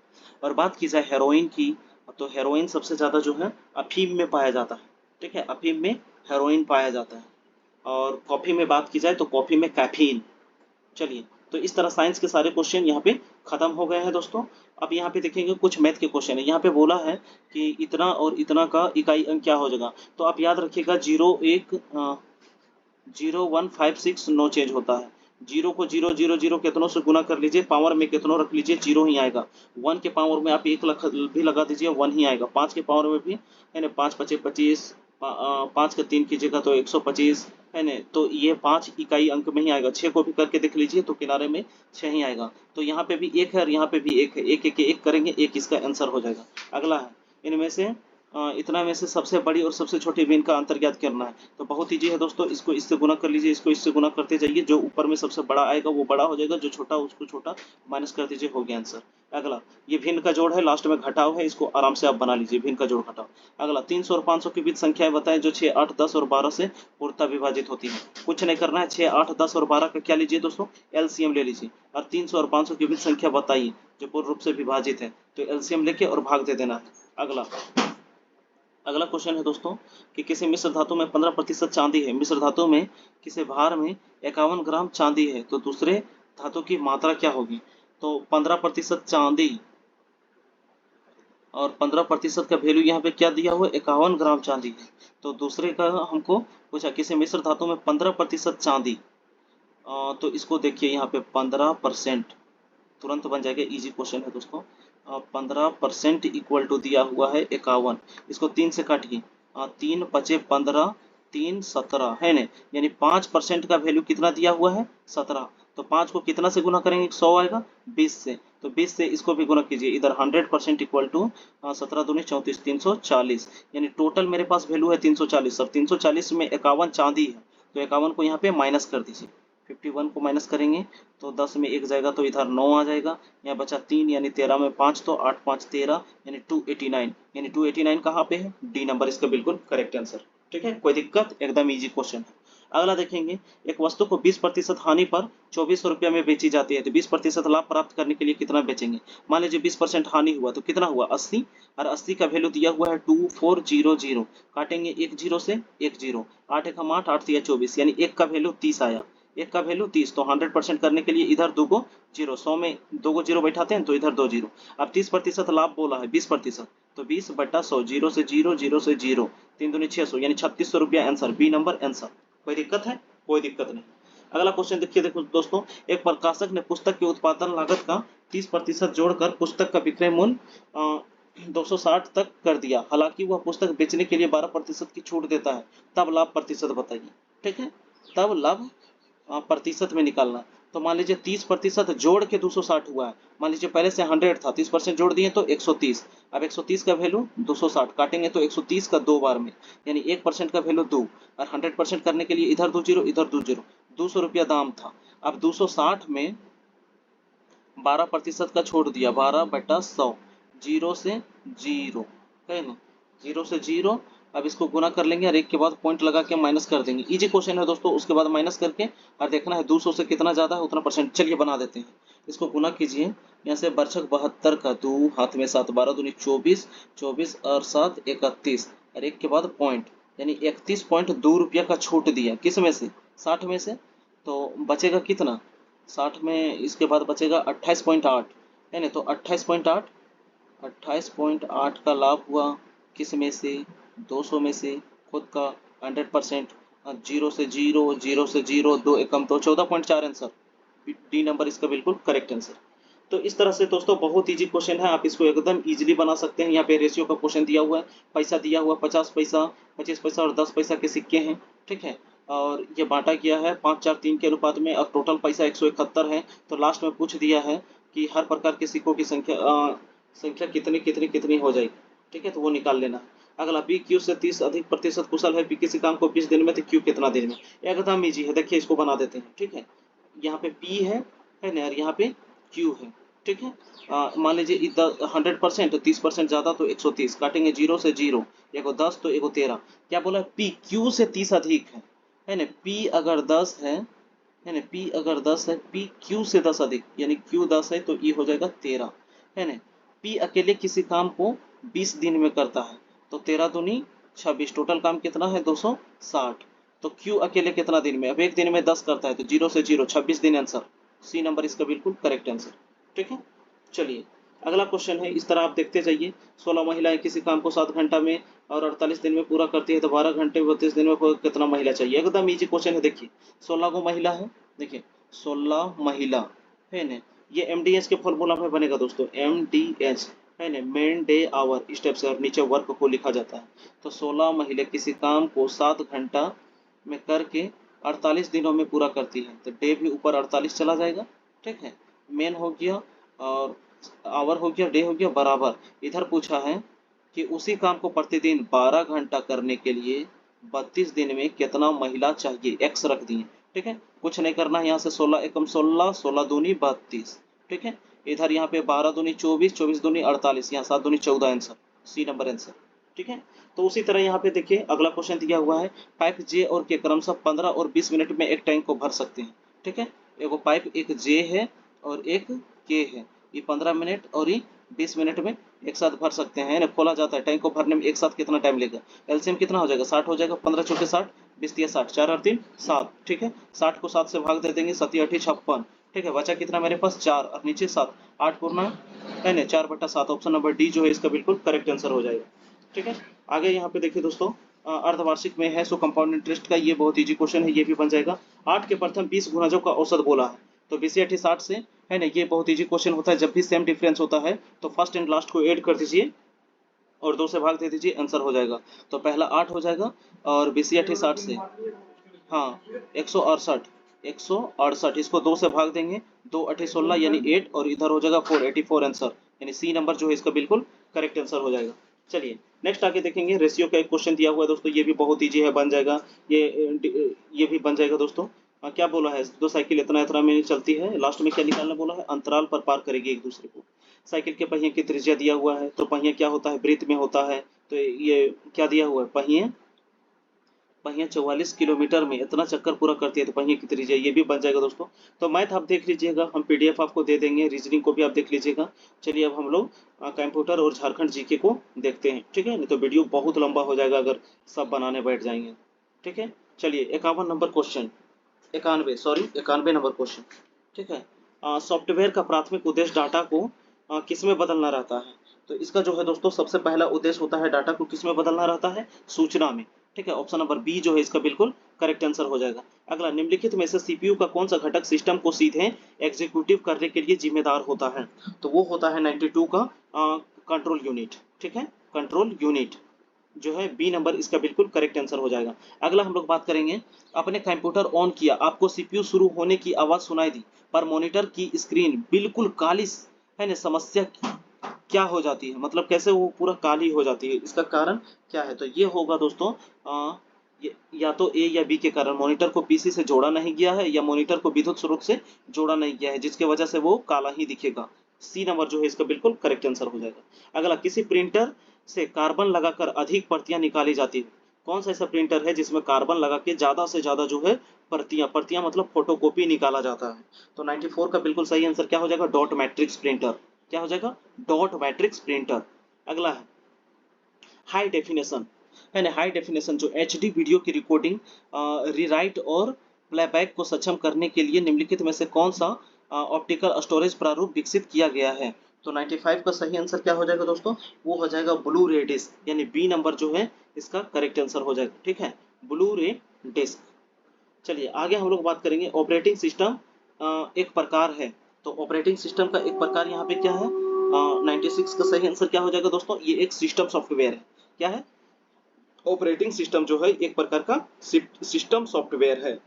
और बात की जाए हेरोइन की, तो हेरोइन सबसे ज्यादा जो है अफीम में पाया जाता है। ठीक है, अफीम में हेरोइन पाया जाता है। और कॉफी में बात की जाए तो कॉफी में कैफीन। चलिए, तो इस तरह साइंस के सारे क्वेश्चन यहाँ पे खत्म हो गए हैं दोस्तों। अब यहाँ पे देखेंगे कुछ मैथ के क्वेश्चन है। यहाँ पे बोला है कि इतना और इतना का इकाई अंक क्या हो जाएगा। तो आप याद रखिएगा 0 1 नो चेंज होता है। जीरो को 0 0 0 कितनों से गुना कर लीजिए, पावर में कितनों रख लीजिए, जीरो ही आएगा। 1 के पावर में आप 1 भी लगा दीजिए, 1 ही आएगा। 5 के पावर में भी है ना, 5 पचे 25, 5 का 3 कीजिएगा तो 125 है ना। तो ये 5 इकाई अंक में ही आएगा। 6 को भी करके देख लीजिए तो किनारे में 6 ही आएगा। तो यहाँ पे भी 1 है और यहाँ पे भी 1 है, एक एक एक करेंगे, एक इसका आंसर हो जाएगा। अगला है, इनमें से इतना में से सबसे बड़ी और सबसे छोटी भिन्न का अंतर ज्ञात करना है। तो बहुत ईजी है दोस्तों, इसको इससे गुना कर लीजिए, इसको इससे गुना करते जाइए, जो ऊपर में सबसे बड़ा आएगा वो बड़ा हो जाएगा, जो छोटा उसको छोटा माइनस कर दीजिए, हो गया आंसर। अगला, ये भिन्न का जोड़ है, लास्ट में घटाव है, इसको आराम से आप बना लीजिए, भिन्न का जोड़ घटाव। अगला, 300 और 500 के बीच संख्याएं बताएं जो 6 8 10 और 12 से पूर्णतः विभाजित होती है। कुछ नहीं करना है, 6 8 10 और 12 का क्या लीजिए दोस्तों, एलसीएम ले लीजिए। और 300 और 500 के बीच संख्या बताइए जो पूर्ण रूप से विभाजित है, तो एलसीएम लेके और भाग दे देना है। अगला, अगला क्वेश्चन है दोस्तों कि किसी मिश्र धातु में 15% चांदी है। मिश्र धातु में किसी भार में 51 ग्राम चांदी है, तो दूसरे धातु की मात्रा क्या होगी। तो 15% चांदी और 15% का वैल्यू यहाँ पे क्या दिया हुआ है, 51 ग्राम चांदी है। तो दूसरे का हमको पूछा, किसी मिश्र धातु में 15% चांदी, तो इसको देखिए यहाँ पे 15% तुरंत बन जाएगा, इजी क्वेश्चन है दोस्तों। 15% इक्वल टू दिया हुआ है 51, इसको 3 से काटिए, 3 पचे 15, 3 17 है ना, यानी 5% का वैल्यू कितना दिया हुआ है, 17। तो 5 को कितना से गुना करेंगे, 100 आएगा, 20 से, तो 20 से इसको भी गुना कीजिए, इधर 100% इक्वल टू 17 दूनी 34, 340, यानी टोटल मेरे पास वैल्यू है 340। अब 340 में 51 चांदी है, तो 51 को यहाँ पे माइनस कर दीजिए, 51 को माइनस करेंगे तो 10 में 1 जाएगा, तो इधर 9 आ जाएगा, यहाँ बचा 3, यानी 13 में 5, तो 8 5 13, यानी 289, यानी 289 कहाँ पे है, डी नंबर इसका बिल्कुल करेक्ट आंसर। ठीक है, कोई दिक्कत, एकदम इजी क्वेश्चन है। अगला देखेंगे, एक वस्तु को 20% हानि पर 2400 रुपया में बेची जाती है, तो 20% लाभ प्राप्त करने के लिए कितना बेचेंगे। मान लीजिए 20% हानि हुआ तो कितना हुआ, 80, और 80 का वैल्यू दिया हुआ है 2400, काटेंगे एक जीरो से एक जीरो, 8 एक हम 8, 8 तिया 24, यानी एक का वैल्यू 30 आया, एक का वैल्यू 30, तो 100% करने के लिए इधर दो गो जीरो, 100 में दो गो जीरो बैठाते हैं तो इधर दो जीरो। अब 30% लाभ बोला है, 20%, तो 20/100, जीरो से जीरो, जीरो से जीरो, 3 दूनी 600, यानी 3600 रुपया आंसर, बी नंबर आंसर। कोई दिक्कत है, कोई दिक्कत नहीं। अगला क्वेश्चन देखिए, देखो दोस्तों, एक प्रकाशक ने पुस्तक की उत्पादन लागत का 30% जोड़कर पुस्तक का विक्रय मूल्य 260 तक कर दिया, हालांकि वह पुस्तक बेचने के लिए 12% की छूट देता है, तब लाभ प्रतिशत बताइए। ठीक है, तब लाभ प्रतिशत में निकालना। तो मान लीजिए 30% जोड़ के 260 हुआ है, मान लीजिए पहले से 100 था, 30% जोड़ दिए तो 130, अब 130 का वैल्यू 260, काटेंगे तो 130 का 2 बार में, यानी 1% का वैल्यू 2, और 100% करने के लिए इधर 2 जीरो, इधर 2 जीरो, 200 रुपया दाम था। अब 260 में 12% का छोड़ दिया, 12/100, जीरो से जीरो है ना, जीरो से जीरो। अब इसको गुना कर लेंगे और एक के बाद पॉइंट लगा के माइनस कर देंगे, इजी क्वेश्चन है दोस्तों। उसके बाद माइनस करके और देखना है 200 से कितना ज्यादा है उतना परसेंट। चलिए बना देते हैं, इसको गुना कीजिए, यहाँ से बरछक 72 का 2, हाथ में 7, 12 दूनी 24, 24 और 7 31, और एक के बाद पॉइंट, यानी 31.2 रुपया का छूट दिया, किस में से, 60 में से। तो बचेगा कितना, 60 में इसके बाद बचेगा 28.8 है ना, तो 28.8, 28.8 का लाभ हुआ, किस में से, 200 में से, खुद का 100%, जीरो से जीरो, जीरो से जीरो, 2 एकम तो 14.4 आंसर, डी नंबर इसका बिल्कुल करेक्ट आंसर। तो इस तरह से दोस्तों बहुत इजी क्वेश्चन है, आप इसको एकदम इजीली बना सकते हैं। यहाँ पे रेशियो का क्वेश्चन दिया हुआ है, पैसा दिया हुआ 50 पैसा, 25 पैसा और 10 पैसा के सिक्के हैं। ठीक है, और ये बांटा गया है 5 4 3 के अनुपात में, और टोटल पैसा 171 है। तो लास्ट में पूछ दिया है कि हर प्रकार के सिक्कों की संख्या कितनी कितनी कितनी हो जाएगी। ठीक है, तो वो निकाल लेना है। अगला, बी क्यू से 30 अधिक प्रतिशत कुशल है, बी किसी काम को 20 दिन में तो क्यू कितना दिन में, एकदम इजी है। देखिए इसको बना देते हैं। ठीक है, यहाँ पे पी है ना, और यहाँ पे क्यू है। ठीक है, मान लीजिए 100%, तो 30% ज्यादा तो 130, काटेंगे जीरो से जीरो, एगो 10 तो एगो 13। क्या बोला, पी क्यू से 30 अधिक है ना, पी अगर 10 है है ना। P अगर 10 है, P Q से 10 अधिक, यानी Q 10 है तो E हो जाएगा 13, है ना। P अकेले किसी काम को 20 दिन में करता है, तो 13 दूनी 26, टोटल काम कितना है 260। तो Q अकेले कितना दिन में, अब एक दिन में 10 करता है तो 0 से 0 26 दिन, आंसर सी नंबर इसका बिल्कुल करेक्ट आंसर। ठीक है, चलिए अगला क्वेश्चन है, इस तरह आप देखते जाइए। 16 महिलाएं किसी काम को 7 घंटा में और 48 दिन में पूरा करती है, तो 12 घंटे 32 दिन में कितना महिला चाहिए। एकदम इजी क्वेश्चन है। देखिए 16 को महिला है, देखिए 16 महिला है ना, ये एमडीएच के फॉर्मूला में बनेगा दोस्तों, एमडीएच है ना, मेन डे आवर स्टेप से, और नीचे वर्क को लिखा जाता है। तो 16 महिला किसी काम को 7 घंटा में करके 48 दिनों में पूरा करती है, तो डे भी ऊपर 48 चला जाएगा। ठीक है, मेन हो गया और आवर हो गया, डे हो गया बराबर। इधर पूछा है कि उसी काम को प्रतिदिन 12 घंटा करने के लिए 32 दिन में कितना महिला चाहिए, एक्स रख दिए। ठीक है, कुछ नहीं करना है, यहाँ से 16 एकम 16, 16 दूनी 32। ठीक है, इधर यहाँ पे 12 दूनी 24, 24 दूनी 48, यहाँ 7 दूनी 14, आंसर सी नंबर आंसर। ठीक है, तो उसी तरह यहाँ पे देखिए अगला क्वेश्चन दिया हुआ है, पाइप जे और के क्रमशः 15 और 20 मिनट में एक टैंक को भर सकते हैं। ठीक है, एगो पाइप एक जे है और एक के है, ये 15 मिनट और ये 20 मिनट में एक साथ भर सकते हैं ना, खोला जाता है। टैंक को भरने में एक साथ कितना टाइम लेगा, एलसीएम कितना हो जाएगा 60 हो जाएगा, 15 चौके 60, 20 तिया 60, 4 और 3 7। ठीक है, 60 को 7 से भाग दे देंगे, 7 8 56। ठीक है, बचा कितना मेरे पास 4 और नीचे 7, 8 पूर्णा है ना 4/7, ऑप्शन नंबर डी जो है इसका बिल्कुल करेक्ट आंसर हो जाएगा। ठीक है, आगे यहाँ पे देखिए दोस्तों, अर्धवार्षिक में है सो कंपाउंड इंटरेस्ट का, ये बहुत इजी क्वेश्चन है, ये भी बन जाएगा। 8 के प्रथम 20 गुणजों का औसत बोला है, तो 20 8 60 से, है ना, ये बहुत इजी क्वेश्चन होता है। जब भी सेम डिफरेंस होता है तो फर्स्ट एंड लास्ट को ऐड कर दीजिए और 2 से भाग दे दीजिए, आंसर हो जाएगा। तो पहला 8 हो जाएगा और 20 8 60 से, हाँ 168, 168 इसको 2 से भाग देंगे, 2 8 16 यानी 8, और इधर हो जाएगा 4, 84 आंसर, यानी सी नंबर जो है इसका बिल्कुल करेक्ट आंसर हो जाएगा। चलिए नेक्स्ट आगे देखेंगे, रेशियो का एक क्वेश्चन दिया हुआ है दोस्तों, ये भी बहुत इजी है, बन जाएगा। ये भी बन जाएगा दोस्तों। क्या बोला है, दो साइकिल इतना इतना में चलती है, लास्ट में क्या निकालना बोला है, अंतराल पर पार करेगी एक दूसरे को। साइकिल के पहिए की त्रिज्या दिया हुआ है, तो पहिया क्या होता है, वृत्त में होता है, तो ये क्या दिया हुआ है, पहिए पहिया 44 किलोमीटर में इतना चक्कर पूरा करती है, तो पहिए की त्रिज्या, ये भी बन जाएगा दोस्तों। तो मैथ आप देख लीजिएगा, हम पीडीएफ आपको दे देंगे, रीजनिंग को भी आप देख लीजिएगा। चलिए अब हम लोग कंप्यूटर और झारखंड जीके को देखते हैं। ठीक है, नहीं तो वीडियो बहुत लंबा हो जाएगा अगर सब बनाने बैठ जाएंगे। ठीक है, चलिए 51 नंबर क्वेश्चन, 91 नंबर क्वेश्चन। ठीक है, सॉफ्टवेयर का प्राथमिक उद्देश्य डाटा को किस में बदलना रहता है। तो इसका जो है दोस्तों सबसे पहला उद्देश्य होता है डाटा को किस में बदलना रहता है, सूचना में। ठीक है, ऑप्शन नंबर बी जो है इसका बिल्कुल करेक्ट आंसर हो जाएगा। अगला, निम्नलिखित में से सीपीयू का कौन सा घटक सिस्टम को सीधे एग्जीक्यूटिव करने के लिए जिम्मेदार होता है, तो वो होता है 92 का कंट्रोल यूनिट। ठीक है, कंट्रोल यूनिट जो है बी नंबर इसका बिल्कुल करेक्ट आंसर हो जाएगा। अगला हम लोग बात करेंगे, अपने कंप्यूटर ऑन किया, आपको सीपीयू शुरू होने की आवाज सुनाई दी, पर मॉनिटर की स्क्रीन बिल्कुल काली है ना, समस्या क्या हो जाती है, मतलब कैसे वो पूरा काली हो जाती है, इसका कारण क्या है। तो ये होगा दोस्तों या तो ए या बी के कारण, मॉनिटर को पीसी से जोड़ा नहीं गया है या मॉनिटर को विद्युत स्रोत से जोड़ा नहीं गया है, जिसके वजह से वो काला ही दिखेगा। सी नंबर जो है इसका बिल्कुल करेक्ट आंसर हो जाएगा। अगला, किसी प्रिंटर से कार्बन लगाकर अधिक प्रतियां निकाली जाती है, कौन सा ऐसा प्रिंटर है जिसमें कार्बन लगा के ज्यादा से ज्यादा जो है प्रतियां मतलब फोटोकॉपी निकाला जाता है। तो 94 का बिल्कुल सही आंसर क्या हो जाएगा, डॉट मैट्रिक्स प्रिंटर। क्या हो जाएगा, डॉट मैट्रिक्स प्रिंटर। अगला है हाई डेफिनेशन, है ना, हाई डेफिनेशन जो एचडी वीडियो की रिकॉर्डिंग, रीराइट और प्लेबैक को सक्षम करने के लिए निम्नलिखित में से कौन सा ऑप्टिकल स्टोरेज प्रारूप विकसित किया गया है। तो 95 का सही आंसर क्या हो जाएगा दोस्तों, वो हो जाएगा ब्लू रे डिस्क, यानी बी नंबर जो है इसका करेक्ट आंसर हो जाएगा। ठीक है, ब्लू रे डिस्क। चलिए आगे हम लोग बात करेंगे, ऑपरेटिंग सिस्टम एक प्रकार है, तो ऑपरेटिंग सिस्टम का एक प्रकार यहाँ पे क्या है, 96 का सही आंसर क्या हो जाएगा दोस्तों, ये एक सिस्टम सॉफ्टवेयर है। क्या है, ऑपरेटिंग सिस्टम जो है एक प्रकार का सिस्टम सॉफ्टवेयर है।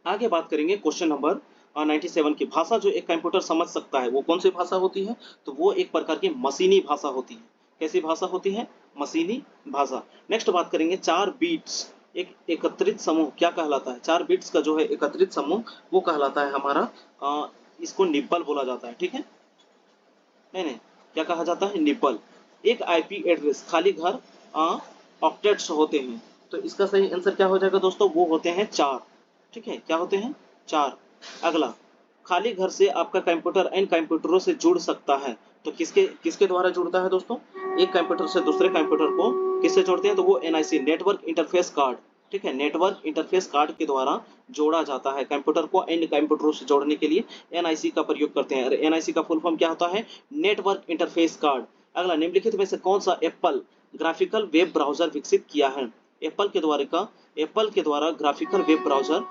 आगे बात करेंगे क्वेश्चन नंबर 97 की, भाषा जो एक कंप्यूटर समझ सकता है वो कौन सी भाषा होती है, तो वो एक प्रकार की मशीनी भाषा होती है। कैसी भाषा होती है, मशीनी भाषा। नेक्स्ट बात करेंगे, 4 बीट्स एक एकत्रित समूह क्या कहलाता है, 4 बीट्स का जो है एकत्रित समूह वो कहलाता है हमारा, इसको निब्बल बोला जाता है। ठीक है, नहीं, क्या कहा जाता है, निब्बल। एक आईपी एड्रेस खाली घर ऑक्टेट्स होते हैं, तो इसका सही आंसर क्या हो जाएगा दोस्तों, वो होते हैं 4। ठीक है, क्या होते हैं, 4। अगला, खाली घर से आपका कंप्यूटर इन कंप्यूटरों से जुड़ सकता है। तो किसके किसके द्वारा जुड़ता है दोस्तों? एक कंप्यूटर से दूसरे कंप्यूटर को किससे जोड़ते हैं? तो वो एनआईसी, नेटवर्क इंटरफेस कार्ड, ठीक है, नेटवर्क इंटरफेस कार्ड के द्वारा जोड़ा जाता है। कंप्यूटर को इन कंप्यूटरों से जोड़ने के लिए एनआईसी का प्रयोग करते हैं। एनआईसी का फुल फॉर्म क्या होता है? Network interface card. अगला, निम्नलिखित में से कौन सा एप्पल ग्राफिकल वेब ब्राउजर विकसित किया है? एप्पल के द्वारा ग्राफिकल वेब ब्राउजर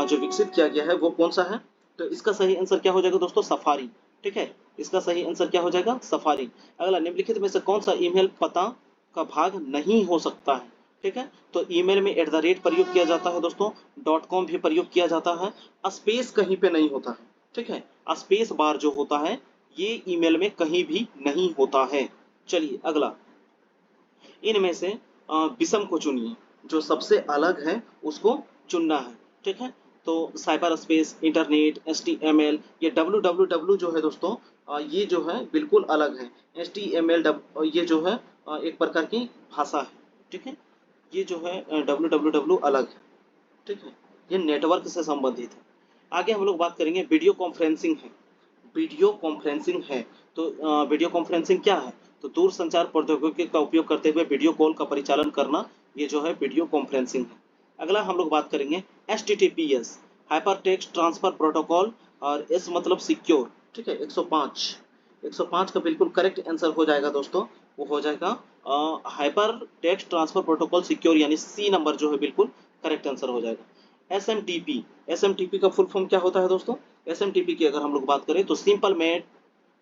जो विकसित किया गया है वो कौन सा है? तो इसका सही आंसर क्या हो जाएगा दोस्तों? सफारी, ठीक है, इसका सही आंसर क्या हो जाएगा? सफारी। अगला, निम्नलिखित में से कौन सा ईमेल पता का भाग नहीं हो सकता है? ठीक है, तो ईमेल में @ प्रयोग किया जाता है दोस्तों, .com भी प्रयोग किया जाता है, स्पेस कहीं पे नहीं होता है, ठीक है, स्पेस बार जो होता है ये ईमेल में कहीं भी नहीं होता है। चलिए अगला, इनमें से विषम को चुनिए, जो सबसे अलग है उसको चुनना है, ठीक है। तो साइबर स्पेस, इंटरनेट, HTML, ये www जो है दोस्तों ये जो है बिल्कुल अलग है। HTML ये जो है एक प्रकार की भाषा है, ठीक है, ये जो है www अलग है, ठीक है, ये नेटवर्क से संबंधित है। आगे हम लोग बात करेंगे वीडियो कॉन्फ्रेंसिंग है। वीडियो कॉन्फ्रेंसिंग है, तो वीडियो कॉन्फ्रेंसिंग क्या है? तो दूर संचार प्रौद्योगिकी का उपयोग करते हुए वीडियो कॉल का परिचालन करना, ये जो है वीडियो कॉन्फ्रेंसिंग है। अगला हम लोग बात करेंगे HTTPS, hyper text transfer protocol, और एस मतलब सिक्योर, ठीक है, 105 का बिल्कुल करेक्ट आंसर हो जाएगा दोस्तों, वो हो जाएगा hyper text transfer protocol secure, यानी सी नंबर जो है बिल्कुल करेक्ट आंसर हो जाएगा। SMTP का फुल फॉर्म क्या होता है दोस्तों? SMTP की अगर हम लोग बात करें तो simple mail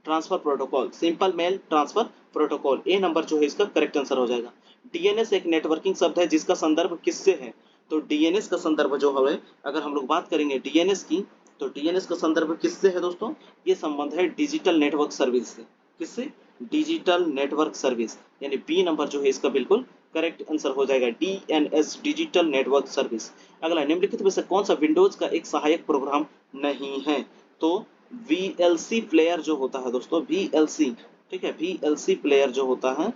transfer protocol, simple mail transfer protocol, a number जो है इसका करेक्ट आंसर हो जाएगा। DNS एक नेटवर्किंग शब्द है जिसका संदर्भ किससे है? तो DNS का संदर्भ जो है, अगर हम लोग बात करेंगे DNS की, तो DNS का संदर्भ किससे है दोस्तों? ये संबंध है डिजिटल नेटवर्क सर्विस से। किससे? डिजिटल नेटवर्क सर्विस, यानी बी नंबर जो है इसका बिल्कुल करेक्ट आंसर हो जाएगा, DNS, डिजिटल नेटवर्क सर्विस। अगला, निम्नलिखित में से कौन सा विंडोज का एक सहायक प्रोग्राम नहीं है? तो VLC प्लेयर जो होता है दोस्तों, VLC, ठीक है, VLC प्लेयर जो होता है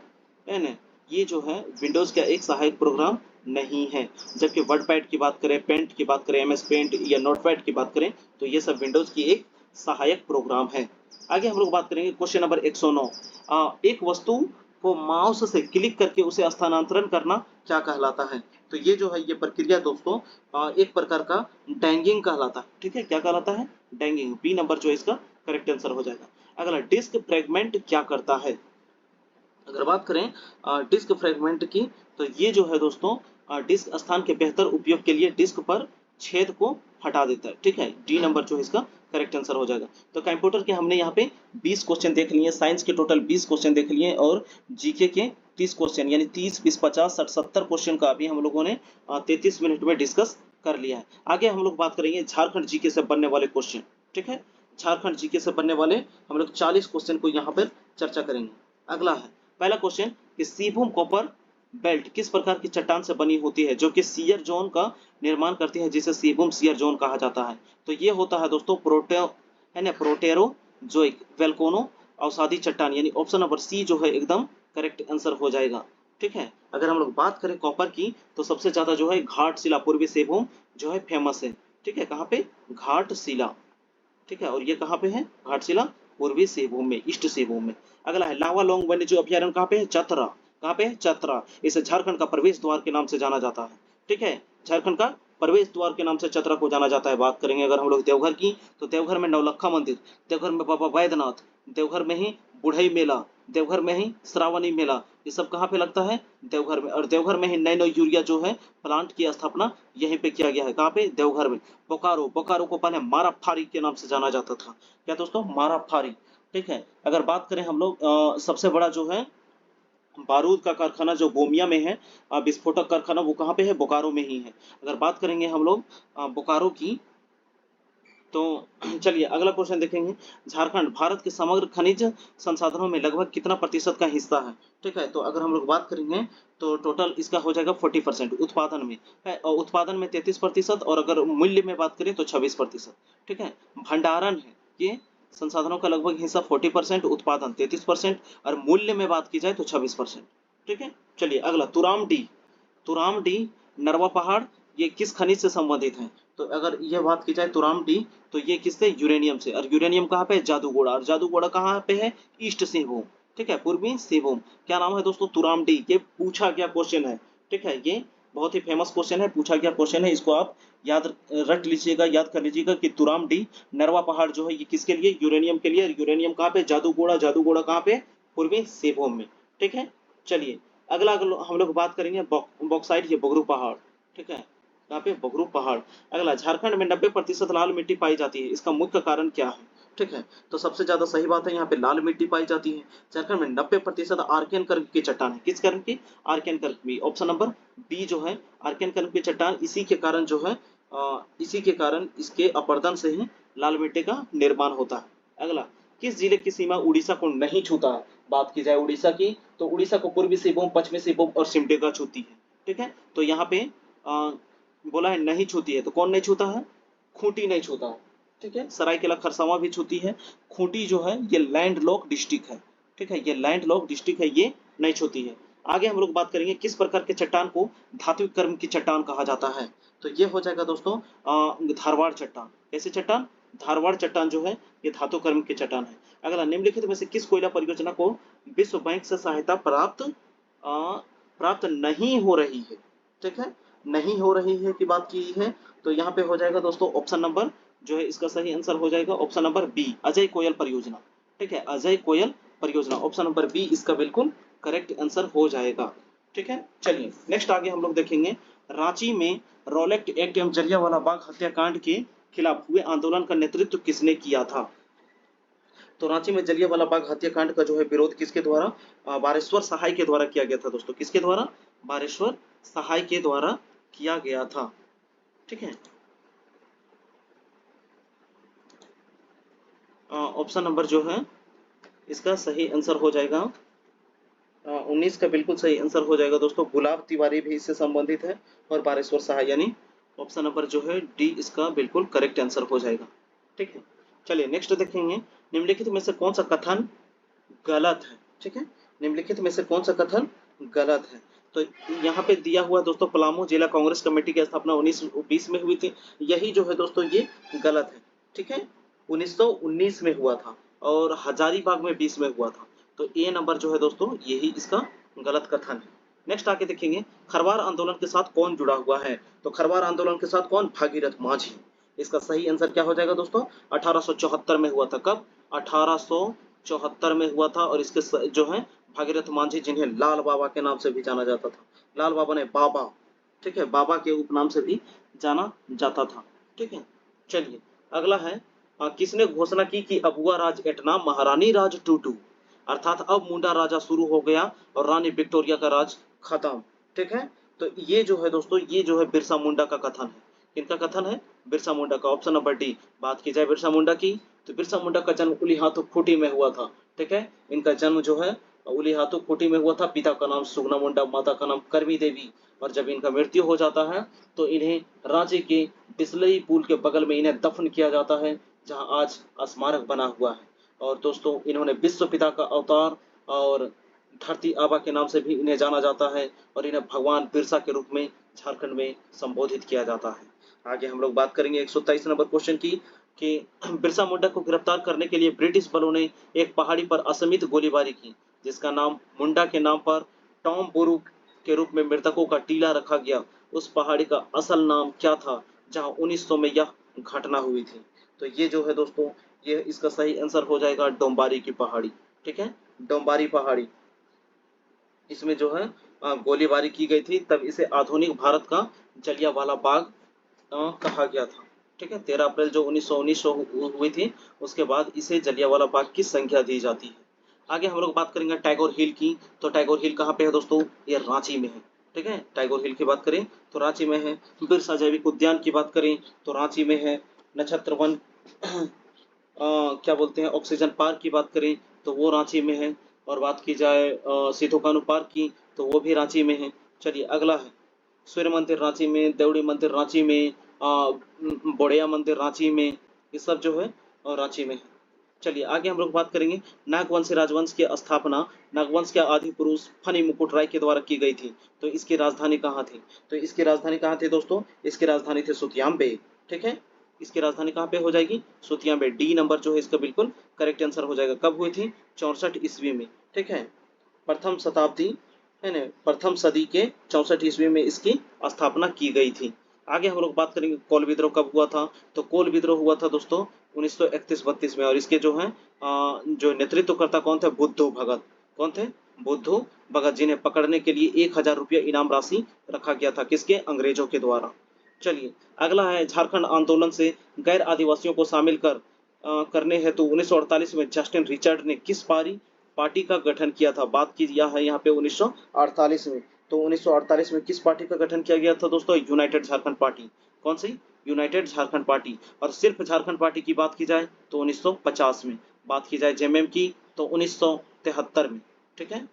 ना, ये जो है विंडोज का एक सहायक प्रोग्राम नहीं है। जबकि वर्डपैड की बात करें, पेंट की बात करें, MS पेंट या नोटपैड की बात करें, तो ये सब विंडोज की एक सहायक प्रोग्राम है। आगे हम लोग बात करेंगे क्वेश्चन नंबर 109, एक वस्तु को माउस से क्लिक करके उसे स्थानांतरण करना क्या कहलाता है? तो ये जो है ये प्रक्रिया दोस्तों एक प्रकार का डैंगिंग कहलाता है, ठीक है, क्या कहलाता है? डैंगिंग, बी नंबर जो है इसका करेक्ट आंसर हो जाएगा। अगला, डिस्क फ्रेगमेंट क्या करता है? अगर बात करें डिस्क फ्रेगमेंट की, तो ये जो है दोस्तों डिस्क स्थान के बेहतर उपयोग के लिए डिस्क पर छेद को हटा देता है, ठीक है, डी नंबर जो है इसका करेक्ट आंसर हो जाएगा। तो कंप्यूटर के हमने यहाँ पे 20 क्वेश्चन देख लिए, साइंस के टोटल 20 क्वेश्चन देख लिए, और जीके के 30 क्वेश्चन, यानी 30, 20, 50, 60, 70 क्वेश्चन का अभी हम लोगों ने 33 मिनट में डिस्कस कर लिया है। आगे हम लोग बात करेंगे झारखंड जीके से बनने वाले क्वेश्चन, ठीक है, झारखंड जीके से बनने वाले हम लोग 40 क्वेश्चन को यहाँ पर चर्चा करेंगे। अगला है पहला क्वेश्चन कि सीबूम कॉपर बेल्ट किस प्रकार की चट्टान से बनी होती है जो कि शियर जोन का निर्माण करती है, जिसे सीबूम शियर जोन कहा जाता है? तो ये होता है दोस्तों प्रोटेरोजोइक वेल्कोनो अवसादी चट्टान, यानी ऑप्शन नंबर सी जो है एकदम करेक्ट आंसर हो जाएगा, ठीक है। अगर हम लोग बात करें कॉपर की, तो सबसे ज्यादा जो है घाटशिला पूर्वी सिंहभूम जो है फेमस है, ठीक है, कहाँ पे? घाटशिला, ठीक है, और ये कहाँ पे है? घाटशिला पूर्वी सिंहभूम में, ईस्ट सिंहभूम में। अगला है लावा लोंग वन्यजीव अभयारण्य कहाँ पे है? चतरा, कहाँ पे है? चतरा, इसे झारखंड का प्रवेश द्वार के नाम से जाना जाता है, ठीक है, झारखंड का प्रवेश द्वार के नाम से चतरा को जाना जाता है। बात करेंगे अगर हम लोग देवघर की, तो देवघर में नवलखा मंदिर, देवघर में बाबा बैद्यनाथ, देवघर में ही बुढ़ई मेला, देवघर में ही श्रावणी मेला, ये सब कहाँ पे लगता है? देवघर में। और देवघर में ही नैनो यूरिया जो है प्लांट की स्थापना यहीं पे किया गया है, कहाँ पे? देवघर में। बोकारो, बोकारो को पहले माराफारी के नाम से जाना जाता था, क्या दोस्तों? माराफारी, ठीक है। अगर बात करें हम लोग सबसे बड़ा जो है बारूद का कारखाना जो गोमिया में है, विस्फोटक कारखाना, वो कहाँ पे है? बोकारो में ही है। अगर बात करेंगे हम लोग बोकारो की, तो चलिए अगला क्वेश्चन देखेंगे। झारखंड भारत के समग्र खनिज संसाधनों में लगभग कितना प्रतिशत का हिस्सा है? ठीक है, तो अगर हम लोग बात करेंगे तो टोटल इसका हो जाएगा 40% उत्पादन में है, और उत्पादन में 33%, और अगर मूल्य में बात करें तो 26%, ठीक है। भंडारण है ये संसाधनों का लगभग हिस्सा 40%, उत्पादन 33%, और मूल्य में बात की जाए तो 26%, ठीक है। चलिए अगला तुराम डी, तुराम डी नरवा पहाड़ ये किस खनिज से संबंधित है? तो अगर यह बात की जाए तुराम डी, तो ये किससे? यूरेनियम से। और यूरेनियम कहाँ पे है? जादूगोड़ा। और जादूगोड़ा कहाँ पे है? ईस्ट सिंहभूम। ठीक है, पूर्वी सिंहभूम। क्या नाम है दोस्तों? तुराम डी। ये पूछा गया क्वेश्चन है। ठीक है, ये बहुत ही फेमस क्वेश्चन है, पूछा गया क्वेश्चन है। इसको आप याद रट लीजिएगा, याद कर लीजिएगा कि तुराम डी नरवा पहाड़ जो है ये किसके लिए? यूरेनियम के लिए। यूरेनियम कहाँ पे? जादूगोड़ा। जादूगोड़ा कहाँ पे? पूर्वी सिंहभूम में। ठीक है, चलिए अगला हम लोग बात करेंगे बॉक्साइट, ये बगरू पहाड़। ठीक है, यहाँ पे बगरू पहाड़। अगला, झारखंड में 90% लाल मिट्टी पाई जाती है, इसका मुख्य कारण क्या है? ठीक है, तो सबसे ज्यादा सही बात है, यहाँ पे लाल मिट्टी पाई जाती है। झारखंड में 90% आर्कियन कर्क की चट्टान है। किस कर्क की? आर्कियन कर्क की। ऑप्शन नंबर बी जो है, आर्कियन कर्क की चट्टान, इसी के कारण जो है इसी के कारण इसके अपरदन से ही लाल मिट्टी का निर्माण होता है। अगला, किस जिले की सीमा उड़ीसा को नहीं छूता है? बात की जाए उड़ीसा की, तो उड़ीसा को पूर्वी सिंहभूम, पश्चिमी सिंहभूम और सिमडेगा छूती है। ठीक है, तो यहाँ पे बोला है नहीं छूती है, तो कौन नहीं छूता है? खूंटी नहीं छूता है। ठीक है, सरायकेला खरसावां भी छूती है। खूंटी जो है ये लैंड लॉक डिस्ट्रिक्ट है। ठीक है, ये लैंड लॉक डिस्ट्रिक्ट है, ये नहीं छूती है। आगे हम लोग बात करेंगे किस प्रकार के चट्टान को धात्विक कर्म की चट्टान कहा जाता है? तो ये हो जाएगा दोस्तों धारवाड़ चट्टान। कैसे चट्टान? धारवाड़ चट्टान जो है ये धातु कर्म की चट्टान है। अगला, निम्नलिखित में से किस कोयला परियोजना को विश्व बैंक से सहायता प्राप्त नहीं हो रही है? ठीक है, नहीं हो रही है की बात की है, तो यहाँ पे हो जाएगा दोस्तों ऑप्शन नंबर जो है इसका सही आंसर हो जाएगा ऑप्शन नंबर बी, अजय कोयल परियोजना। ठीक है, अजय कोयल परियोजना, ऑप्शन नंबर बी इसका बिल्कुल करेक्ट आंसर हो जाएगा। ठीक है, चलिए नेक्स्ट आगे हम लोग देखेंगे, रांची में रॉलेट एक्ट एवं जलियांवाला बाग हत्याकांड के खिलाफ हुए आंदोलन का नेतृत्व किसने किया था? तो रांची में जलियांवाला बाग हत्याकांड का जो है विरोध किसके द्वारा? बारेश्वर सहाय के द्वारा किया गया था दोस्तों। किसके द्वारा? बारेश्वर सहाय के द्वारा किया गया था। ठीक है, ऑप्शन नंबर जो है इसका सही आंसर हो जाएगा 19 का बिल्कुल सही आंसर हो जाएगा दोस्तों। गुलाब तिवारी भी इससे संबंधित है और बारेश्वर सहाय, यानी ऑप्शन नंबर जो है डी इसका बिल्कुल करेक्ट आंसर हो जाएगा। ठीक है, चलिए नेक्स्ट देखेंगे, निम्नलिखित में से कौन सा कथन गलत है? ठीक है, निम्नलिखित में से कौन सा कथन गलत है? तो यहाँ पे दिया हुआ दोस्तों, पलामू जिला कांग्रेस कमेटी की स्थापना 1920 में हुई थी, यही जो है दोस्तों ये गलत है। ठीक है, 1919 में हुआ था और हजारीबाग में 20 में हुआ था, तो ए नंबर जो है दोस्तों यही इसका गलत कथन है। नेक्स्ट आके देखेंगे, खरवार आंदोलन के साथ कौन जुड़ा हुआ है? तो खरवार आंदोलन के साथ कौन? भागीरथ माझी। इसका सही आंसर क्या हो जाएगा दोस्तों? 1874 में हुआ था। कब? 1874 में हुआ था। और इसके जो है भागीरथ मांझी, जिन्हें लाल बाबा के नाम से भी जाना जाता था। लाल बाबा ने बाबा, ठीक है, बाबा के उपनाम से भी जाना जाता था। ठीक है, चलिए अगला है, किसने घोषणा की कि अबुआ राज एटना महारानी राज टूटू, अर्थात अब मुंडा राजा शुरू हो गया और रानी विक्टोरिया का राज खत्म। ठीक है, तो ये जो है दोस्तों, ये जो है बिरसा मुंडा का कथन है। किनका कथन है? बिरसा मुंडा का, ऑप्शन नंबर डी। बात की जाए बिरसा मुंडा की, तो बिरसा मुंडा का जन्म उलीहातू खूंटी में हुआ था। ठीक है, इनका जन्म जो है उलीहातू खूंटी में हुआ था। पिता का नाम सुगना मुंडा, माता का नाम करमी देवी। और जब इनका मृत्यु हो जाता है तो इन्हें रांची के बिस्लरी पुल के बगल में इन्हें दफन किया जाता है, जहां आज स्मारक बना हुआ है। और दोस्तों इन्होंने विश्व पिता का अवतार और धरती आबा के नाम से भी इन्हें जाना जाता है, और इन्हें भगवान बिरसा के रूप में झारखंड में संबोधित किया जाता है। आगे हम लोग बात करेंगे 123 नंबर क्वेश्चन की, कि बिरसा मुंडा को गिरफ्तार करने के लिए ब्रिटिश बलों ने एक पहाड़ी पर असीमित गोलीबारी की, जिसका नाम मुंडा के नाम पर टॉम बोरू के रूप में मृतकों का टीला रखा गया। उस पहाड़ी का असल नाम क्या था जहां 1900 में यह घटना हुई थी? तो ये जो है दोस्तों, ये इसका सही आंसर हो जाएगा डोंबारी की पहाड़ी। ठीक है, डोंबारी पहाड़ी, इसमें जो है गोलीबारी की गई थी, तब इसे आधुनिक भारत का जलियांवाला बाग कहा गया था। ठीक है, 13 अप्रैल जो 1919 हुई थी, उसके बाद इसे जलियांवाला बाग की संख्या दी जाती है। आगे हम लोग बात करेंगे टैगोर हिल की, तो टैगोर हिल कहाँ पे है दोस्तों? ये रांची में है। ठीक है, टैगोर हिल की बात करें तो रांची में है। बिरसा जैविक उद्यान की बात करें तो रांची में है। नक्षत्र वन क्या बोलते हैं, ऑक्सीजन पार्क की बात करें तो वो रांची में है। और बात की जाए सिधो कान्हू पार्क की, तो वो भी रांची में है। चलिए अगला है, सूर्य मंदिर रांची में, देवड़ी मंदिर रांची में, बोड़िया मंदिर रांची में, ये सब जो है रांची में है। चलिए आगे हम लोग बात करेंगे नागवंशी राजवंश की स्थापना नागवंश के आदि पुरुष फनी मुकुट राय के द्वारा की गई थी। तो इसकी राजधानी कहाँ थी? तो इसकी राजधानी कहाँ थी दोस्तों? इसकी राजधानी थी सुतियांबे। ठीक है, इसकी राजधानी कहाँ पे हो जाएगी? सुतियांबे। डी नंबर जो है इसका बिल्कुल करेक्ट आंसर हो जाएगा। कब हुई थी? 64 ईस्वी में। ठीक है, प्रथम शताब्दी है ना, प्रथम सदी के 64 ईस्वी में इसकी स्थापना की गई थी। आगे हम लोग बात करेंगे कोल विद्रोह कब हुआ था। तो कोल विद्रोह हुआ था दोस्तों 1931-32 में, और इसके जो है जो नेतृत्वकर्ता कौन थे? बुद्धू भगत। कौन थे? बुद्धू भगत, जिन्हें पकड़ने के लिए 1000 रुपया इनाम राशि रखा गया था। किसके? अंग्रेजों के द्वारा। चलिए अगला है झारखंड आंदोलन से गैर आदिवासियों को शामिल करने हेतु 1948 में जस्टिन रिचर्ड ने किस पार्टी का गठन किया था? बात किया है यहाँ पे 1948 में। तो 1948 में किस पार्टी का गठन किया गया था दोस्तों? United Jharkhand party. कौन सी? United Jharkhand party. और सिर्फ झारखंड पार्टी की बात की जाए तो 1950 में। बात की जाए जेएमएम की तो 1973 में। ठीक है,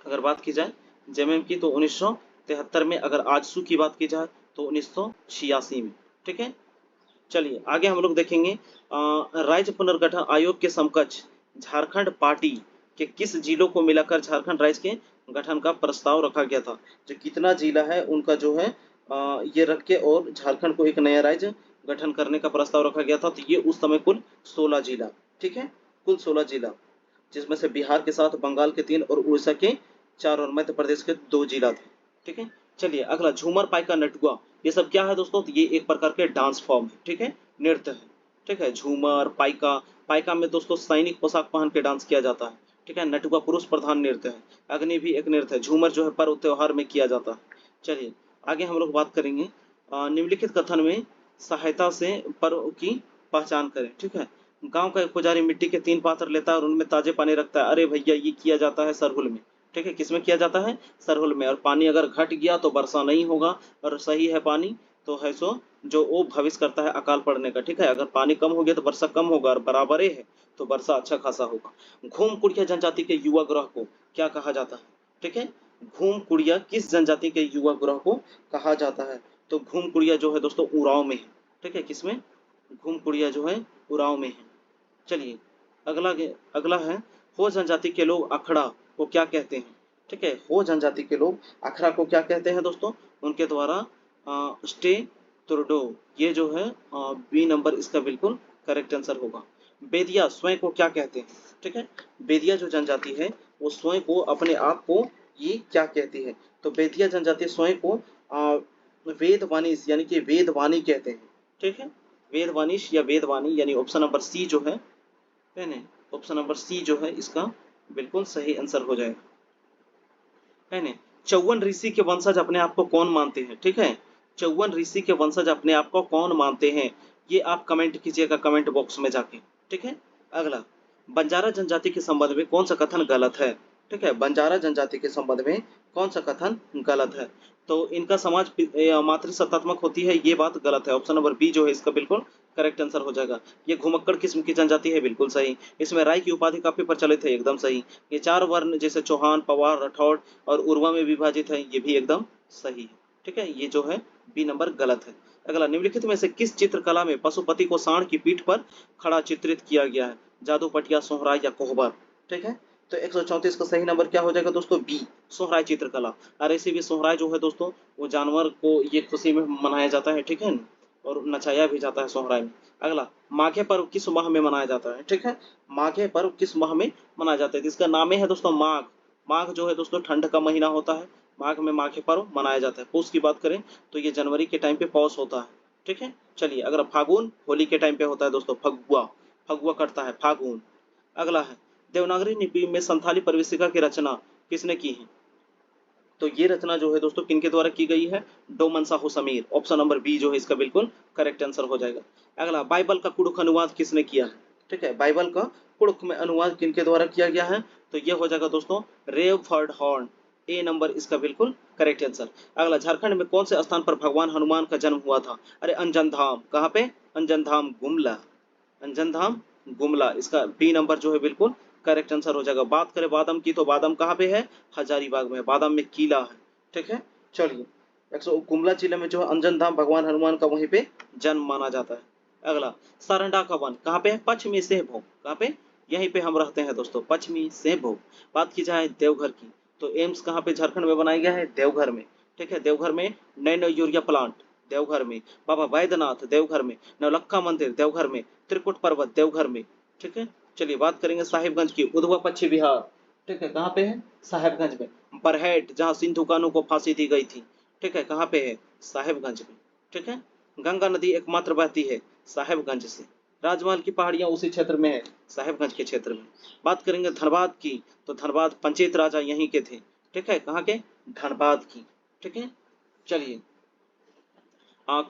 अगर बात की जाए जेएमएम की तो 1973 में, अगर आजसू की बात की जाए तो 1986 में। ठीक है, चलिए आगे हम लोग देखेंगे राज्य पुनर्गठन आयोग के समकक्ष झारखंड पार्टी के किस जिलों को मिलाकर झारखंड राज्य के गठन का प्रस्ताव रखा गया था? जो कितना जिला है उनका जो है ये रख के और झारखंड को एक नया राज्य गठन करने का प्रस्ताव रखा गया था। तो ये उस समय कुल 16 जिला। ठीक है, कुल 16 जिला, जिसमें से बिहार के साथ बंगाल के 3 और उड़ीसा के 4 और मध्य प्रदेश के 2 जिला थे। ठीक है, चलिए अगला झूमर, पाइका, नटुआ, ये सब क्या है दोस्तों? तो ये एक प्रकार के डांस फॉर्म है। ठीक है, नृत्य है। ठीक है, झूमर, पाइका, पाइका में दोस्तों सैनिक पोशाक पहन के डांस किया जाता है। ठीक है, नटुआ पुरुष प्रधान नृत्य है। अग्नि भी एक नृत्य है। झूमर जो है पर्व त्योहार में किया जाता है। चलिए आगे हम लोग बात करेंगे निम्नलिखित कथन में सहायता से पर्व की पहचान करें। ठीक है, गांव का एक पुजारी मिट्टी के 3 पात्र लेता है और उनमें ताजे पानी रखता है। अरे भैया, ये किया जाता है सरहुल में। ठीक है, किसमें किया जाता है? सरहुल में। और पानी अगर घट गया तो वर्षा नहीं होगा, और सही है पानी तो है सो जो वो भविष्य करता है अकाल पड़ने का। ठीक है, अगर पानी कम हो गया तो वर्षा कम होगा, और बराबर है तो वर्षा अच्छा खासा होगा। घूम कुड़िया जनजाति के युवा ग्रह को क्या कहा जाता है? ठीक है, घूम कुड़िया किस जनजाति के युवा ग्रह को कहा जाता है? तो घूम कुड़िया जो है दोस्तों उरांव में है। ठीक है, किसमें? घूम कुड़िया जो है उरांव में है। चलिए अगला अगला है हो जनजाति के लोग अखड़ा को क्या कहते हैं? ठीक है, हो जनजाति के लोग अखड़ा को क्या कहते हैं दोस्तों? उनके द्वारा स्टे तुरडो, ये जो है बी नंबर इसका बिल्कुल करेक्ट आंसर होगा। बेदिया स्वयं को क्या कहते हैं? ठीक है, बेदिया जो जनजाति है वो स्वयं को, अपने आप को ये क्या कहती है? तो बेदिया जनजाति स्वयं को वेदवानिश यानी कि वेदवाणी कहते हैं। ठीक है, वेदवानिश या वेदवाणी, यानी ऑप्शन नंबर सी जो है ना, ऑप्शन नंबर सी जो है इसका बिल्कुल सही आंसर हो जाएगा। है ना, 54 ऋषि के वंशज अपने आप को कौन मानते हैं? ठीक है, 54 ऋषि के वंशज अपने आप को कौन मानते हैं? ये आप कमेंट कीजिएगा कमेंट बॉक्स में जाके। ठीक है, अगला बंजारा जनजाति के संबंध में कौन सा कथन गलत है? ठीक है, बंजारा जनजाति के संबंध में कौन सा कथन गलत है? तो इनका समाज मातृसत्तात्मक होती है, ये बात गलत है। ऑप्शन नंबर बी जो है इसका बिल्कुल करेक्ट आंसर हो जाएगा। ये घुमक्कड़ किस्म की जनजाति है, बिल्कुल सही। इसमें राय की उपाधि काफी प्रचलित है, एकदम सही। ये 4 वर्ण जैसे चौहान, पवार, राठौड़ और उर्वा में विभाजित है, ये भी एकदम सही है। ठीक है, ये जो है बी नंबर गलत है। अगला निम्नलिखित में से किस चित्रकला में पशुपति को सांड की पीठ पर खड़ा चित्रित किया गया है? जादू, पटिया, सोहराय या कोहबर? ठीक है, तो 134 का सही नंबर क्या हो जाएगा दोस्तों? बी, सोहराय चित्रकला। और ऐसे भी सोहराय जो है दोस्तों वो जानवर को ये खुशी में मनाया जाता है। ठीक है, और नचाया भी जाता है सोहराय में। अगला माघे पर्व किस माह में मनाया जाता है? ठीक है, माघे पर्व किस माह में मनाया जाता है? इसका नाम है दोस्तों माघ। माघ जो है दोस्तों ठंड का महीना होता है। माघ में माघे पर्व मनाया जाता है। पौष की बात करें तो ये जनवरी के टाइम पे पौष होता है। ठीक है, चलिए अगर फागुन होली के टाइम पे होता है दोस्तों, फगुआ, फगुआ कटता है फागुन। अगला है देवनागरी लिपि में संथाली प्रवेशिका की रचना किसने की है? तो ये रचना जो है दोस्तों किनके द्वारा की गई है? Doman Sahu Samir. Option number B जो है इसका बिल्कुल करेक्ट आंसर हो जाएगा। अगला बाइबल का कुड़ुख अनुवाद किसने किया है? ठीक है, बाइबल का कुड़ुख में अनुवाद किनके द्वारा किया गया है? तो ये हो जाएगा दोस्तों रेवफर्ड हॉर्न। ए नंबर इसका बिल्कुल करेक्ट आंसर। अगला झारखंड में कौन से स्थान पर भगवान हनुमान का जन्म हुआ था? अरे अंजन धाम। कहाँ पे? अंजन धाम गुमला। अंजन धाम गुमला, इसका बी नंबर जो है बिल्कुल करेक्ट आंसर हो जाएगा। बात करें बादाम की तो बादाम कहाँ पे है? हजारीबाग में। बादाम में किला है। ठीक है, चलिए गुमला जिले में जो है अंजन धाम भगवान हनुमान का वहीं पे जन्म माना जाता है। अगला सारंडा का वन कहाँ पे है? पश्चिमी सिंहभूम। कहाँ पे? यहीं पे हम रहते हैं दोस्तों, पश्चिमी सिंहभूम। बात की जाए देवघर की, तो एम्स कहाँ पे झारखंड में बनाया गया है? देवघर में। ठीक है, देवघर में नैनो यूरिया प्लांट देवघर में, बाबा बैद्यनाथ देवघर में, नौलक्खा मंदिर देवघर में, त्रिकुट पर्वत देवघर में। ठीक है, चलिए बात करेंगे साहिबगंज की, उधवा पक्षी विहार। ठीक है, कहाँ पे है? साहिबगंज में। बरहेट जहाँ सिंधु कानू को फांसी दी गई थी। ठीक है, कहाँ पे है? साहिबगंज में। ठीक है, गंगा नदी एकमात्र बहती है साहिबगंज से। राजमहल की पहाड़ियां उसी क्षेत्र में है, साहिबगंज के क्षेत्र में। बात करेंगे धनबाद की, तो धनबाद पंचेत राजा यहीं के थे। ठीक है, कहाँ के? धनबाद की। ठीक है, चलिए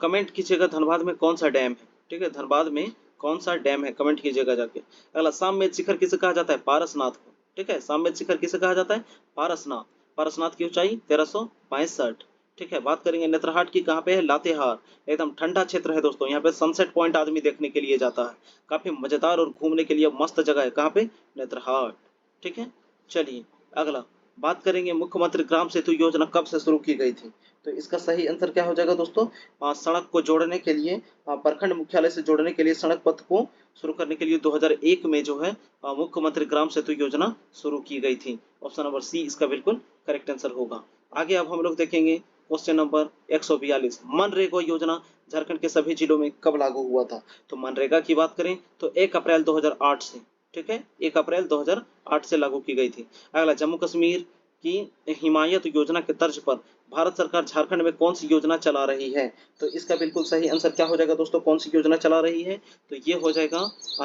कमेंट कीजिएगा धनबाद में कौन सा डैम है। ठीक है, धनबाद में कौन सा डैम है, कमेंट कीजिएगा जाके। अगला सामवेद शिखर किसे कहा जाता है? पारसनाथ को। ठीक है, सामवेद शिखर किसे कहा जाता है? पारसनाथ। पारसनाथ की ऊंचाई 1362। ठीक है, बात करेंगे नेत्रहाट की, कहाँ पे है? लातेहार। एकदम ठंडा क्षेत्र है दोस्तों, यहाँ पे सनसेट पॉइंट आदमी देखने के लिए जाता है, काफी मजेदार और घूमने के लिए मस्त जगह है। कहाँ पे? नेत्रहाट। ठीक है, चलिए अगला बात करेंगे मुख्यमंत्री ग्राम सेतु योजना कब से शुरू की गई थी। तो इसका सही आंसर क्या हो जाएगा दोस्तों? सड़क को जोड़ने के लिए, प्रखंड मुख्यालय से जोड़ने के लिए, सड़क पथ को शुरू करने के लिए 2001 में जो है मुख्यमंत्री ग्राम सेतु योजना शुरू की गई थी। ऑप्शन नंबर सी इसका बिल्कुल करेक्ट आंसर होगा। आगे अब हम लोग देखेंगे क्वेश्चन नंबर 142, मनरेगा योजना झारखंड के सभी जिलों में कब लागू हुआ था। तो मनरेगा की बात करें तो 1 अप्रैल 2008 से। ठीक है, 1 अप्रैल 2008 से लागू की गई थी। अगला जम्मू कश्मीर की हिमायत योजना के तर्ज पर भारत सरकार झारखंड में कौन सी योजना चला रही है। तो इसका बिल्कुल सही आंसर क्या हो जाएगा दोस्तों? कौन सी योजना चला रही है? तो ये हो जाएगा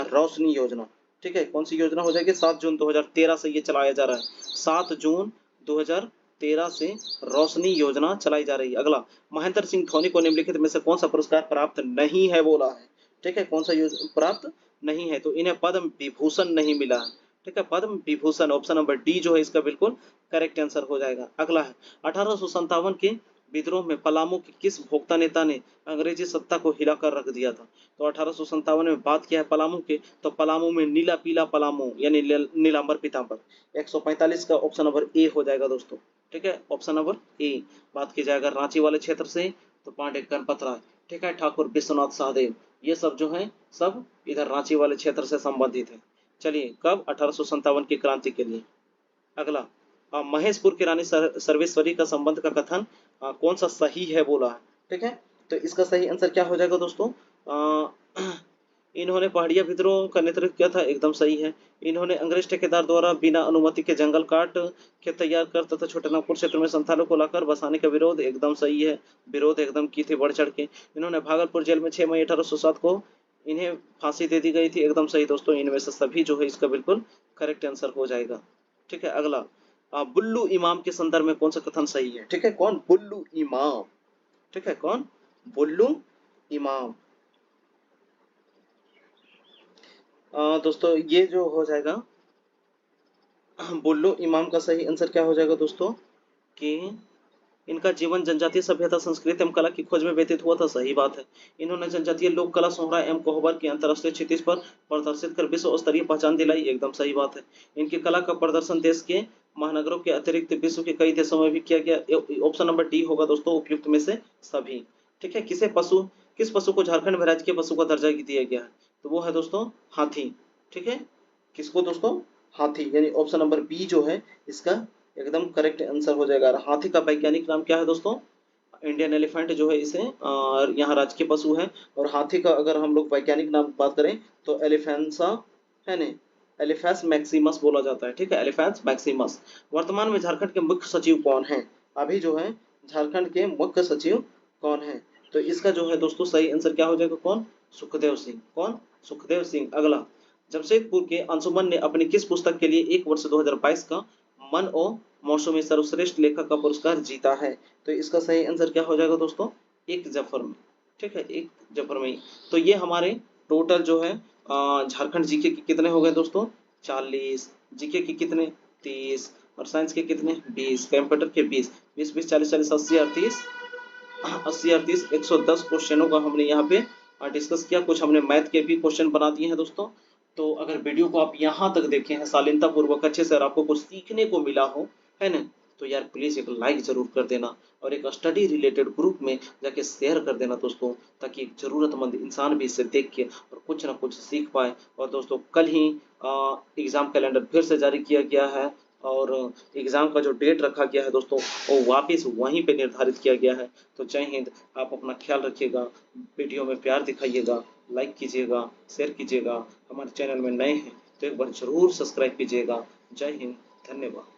रोशनी योजना। ठीक है, कौन सी योजना हो जाएगी? 7 जून 2013 से ये चलाया जा रहा है। 7 जून 2013 से रोशनी योजना चलाई जा रही है। अगला महेंद्र सिंह धोनी को निम्नलिखित में से कौन सा पुरस्कार प्राप्त नहीं है बोला है। ठीक है, कौन सा प्राप्त नहीं है? तो इन्हें पद्म विभूषण नहीं मिला है। ठीक है, Padma Vibhushan. Option number D जो है इसका बिल्कुल करेक्ट आंसर हो जाएगा। अगला है 1857 के विद्रोह में पलामू के किस भोक्ता नेता ने अंग्रेजी सत्ता को हिलाकर रख दिया था। तो 1857 में बात किया है पलामू के, तो पलामू में नीला पीला पलामू यानी नीलांबर पीतांबर। 145 का ऑप्शन नंबर ए हो जाएगा दोस्तों। ठीक है, ऑप्शन नंबर ए। बात की जाए अगर रांची वाले क्षेत्र से, तो पांडे गणपत राय। ठीक है, ठाकुर विश्वनाथ सहदेव, ये सब जो है सब इधर रांची वाले क्षेत्र से संबंधित है। चलिए कब? 1857 की क्रांति के लिए। अगला महेशपुर की रानी सर्वेश्वरी का संबंध का कथन कौन सा सही है बोला है। ठीक है, तो इसका सही आंसर क्या हो जाएगा दोस्तों? इन्होंने पहाड़िया विद्रोह का नेतृत्व किया था, एकदम सही है। इन्होंने अंग्रेज ठेकेदार द्वारा बिना अनुमति के जंगल काट के तैयार कर तथा छोटानागपुर क्षेत्र में संथालों को लाकर बसाने का विरोध, एकदम सही है। विरोध एकदम की थी बढ़ चढ़ के। इन्होंने भागलपुर जेल में 6 मई 1807 को इन्हें फांसी दे दी गई थी, एकदम सही दोस्तों। इनमें से सभी जो है इसका बिल्कुल करेक्ट आंसर हो जाएगा। ठीक है, अगला बुल्लू इमाम के संदर्भ में कौन सा कथन सही है। ठीक है, कौन? बुल्लू इमाम। ठीक है, कौन? बुल्लू इमाम। दोस्तों ये जो हो जाएगा बुल्लू इमाम का सही आंसर क्या हो जाएगा दोस्तों? कि इनका जीवन जनजातीय सभ्यता, संस्कृति एवं कला की खोज में व्यतीत हुआ था, सही बात है। इन्होंने जनजातीय लोक कला सोहरा एवं कोहबर की अंतरराष्ट्रीय क्षितिज पर प्रदर्शित कर विश्व स्तरीय पहचान दिलाई, एकदम सही बात है। इनकी कला का प्रदर्शन देश के महानगरों के अतिरिक्त विश्व के कई देशों में भी किया गया। ऑप्शन नंबर डी होगा दोस्तों, उपयुक्त में से सभी। ठीक है, किस पशु को झारखंड में राज्य के पशु का दर्जा दिया गया है। तो वो है दोस्तों हाथी। ठीक है, किसको दोस्तों? हाथी, यानी ऑप्शन नंबर बी जो है इसका एकदम करेक्ट आंसर हो जाएगा। हाथी का वैज्ञानिक नाम क्या है दोस्तों? इंडियन एलिफेंट जो है इसे यहाँ राजकीय पशु है। और हाथी का अगर हम लोग वैज्ञानिक नाम बात करें तो एलिफेंसा है नहीं, एलिफेंस मैक्सिमस बोला जाता है। ठीक है, एलिफेंस मैक्सिमस। वर्तमान में झारखंड के मुख्य सचिव कौन है? अभी जो है झारखंड के मुख्य सचिव कौन है? तो इसका जो है दोस्तों सही आंसर क्या हो जाएगा? कौन? सुखदेव सिंह। कौन? सुखदेव सिंह। अगला जमशेदपुर के अंशुमन ने अपनी किस पुस्तक के लिए 1 वर्ष 2022 का मन और मौसम में सर्वश्रेष्ठ लेखक का पुरस्कार जीता है। तो इसका सही आंसर क्या हो जाएगा दोस्तों? एक जफर में। ठीक है, एक जफर में। तो ये हमारे टोटल जो है झारखंड जीके के कितने हो गए दोस्तों? 40। जीके के कितने? 30। और साइंस के कितने? 20। कंप्यूटर के 20। 20 20 40 40 80 38 80 38 110 क्वेश्चनों का हमने यहाँ पे डिस्कस किया। कुछ हमने मैथ के भी क्वेश्चन बना दिए हैं दोस्तों। तो अगर वीडियो को आप यहाँ तक देखे हैं शालीनता पूर्वक अच्छे से और आपको कुछ सीखने को मिला हो, है ना, तो यार प्लीज़ एक लाइक ज़रूर कर देना और एक स्टडी रिलेटेड ग्रुप में जाके शेयर कर देना दोस्तों, ताकि एक ज़रूरतमंद इंसान भी इसे देख के और कुछ ना कुछ सीख पाए। और दोस्तों कल ही एग्ज़ाम कैलेंडर फिर से जारी किया गया है और एग्ज़ाम का जो डेट रखा गया है दोस्तों वो वापस वहीं पे निर्धारित किया गया है। तो जय हिंद, आप अपना ख्याल रखिएगा, वीडियो में प्यार दिखाइएगा, लाइक कीजिएगा, शेयर कीजिएगा। हमारे चैनल में नए हैं तो एक बार ज़रूर सब्सक्राइब कीजिएगा। जय हिंद, धन्यवाद।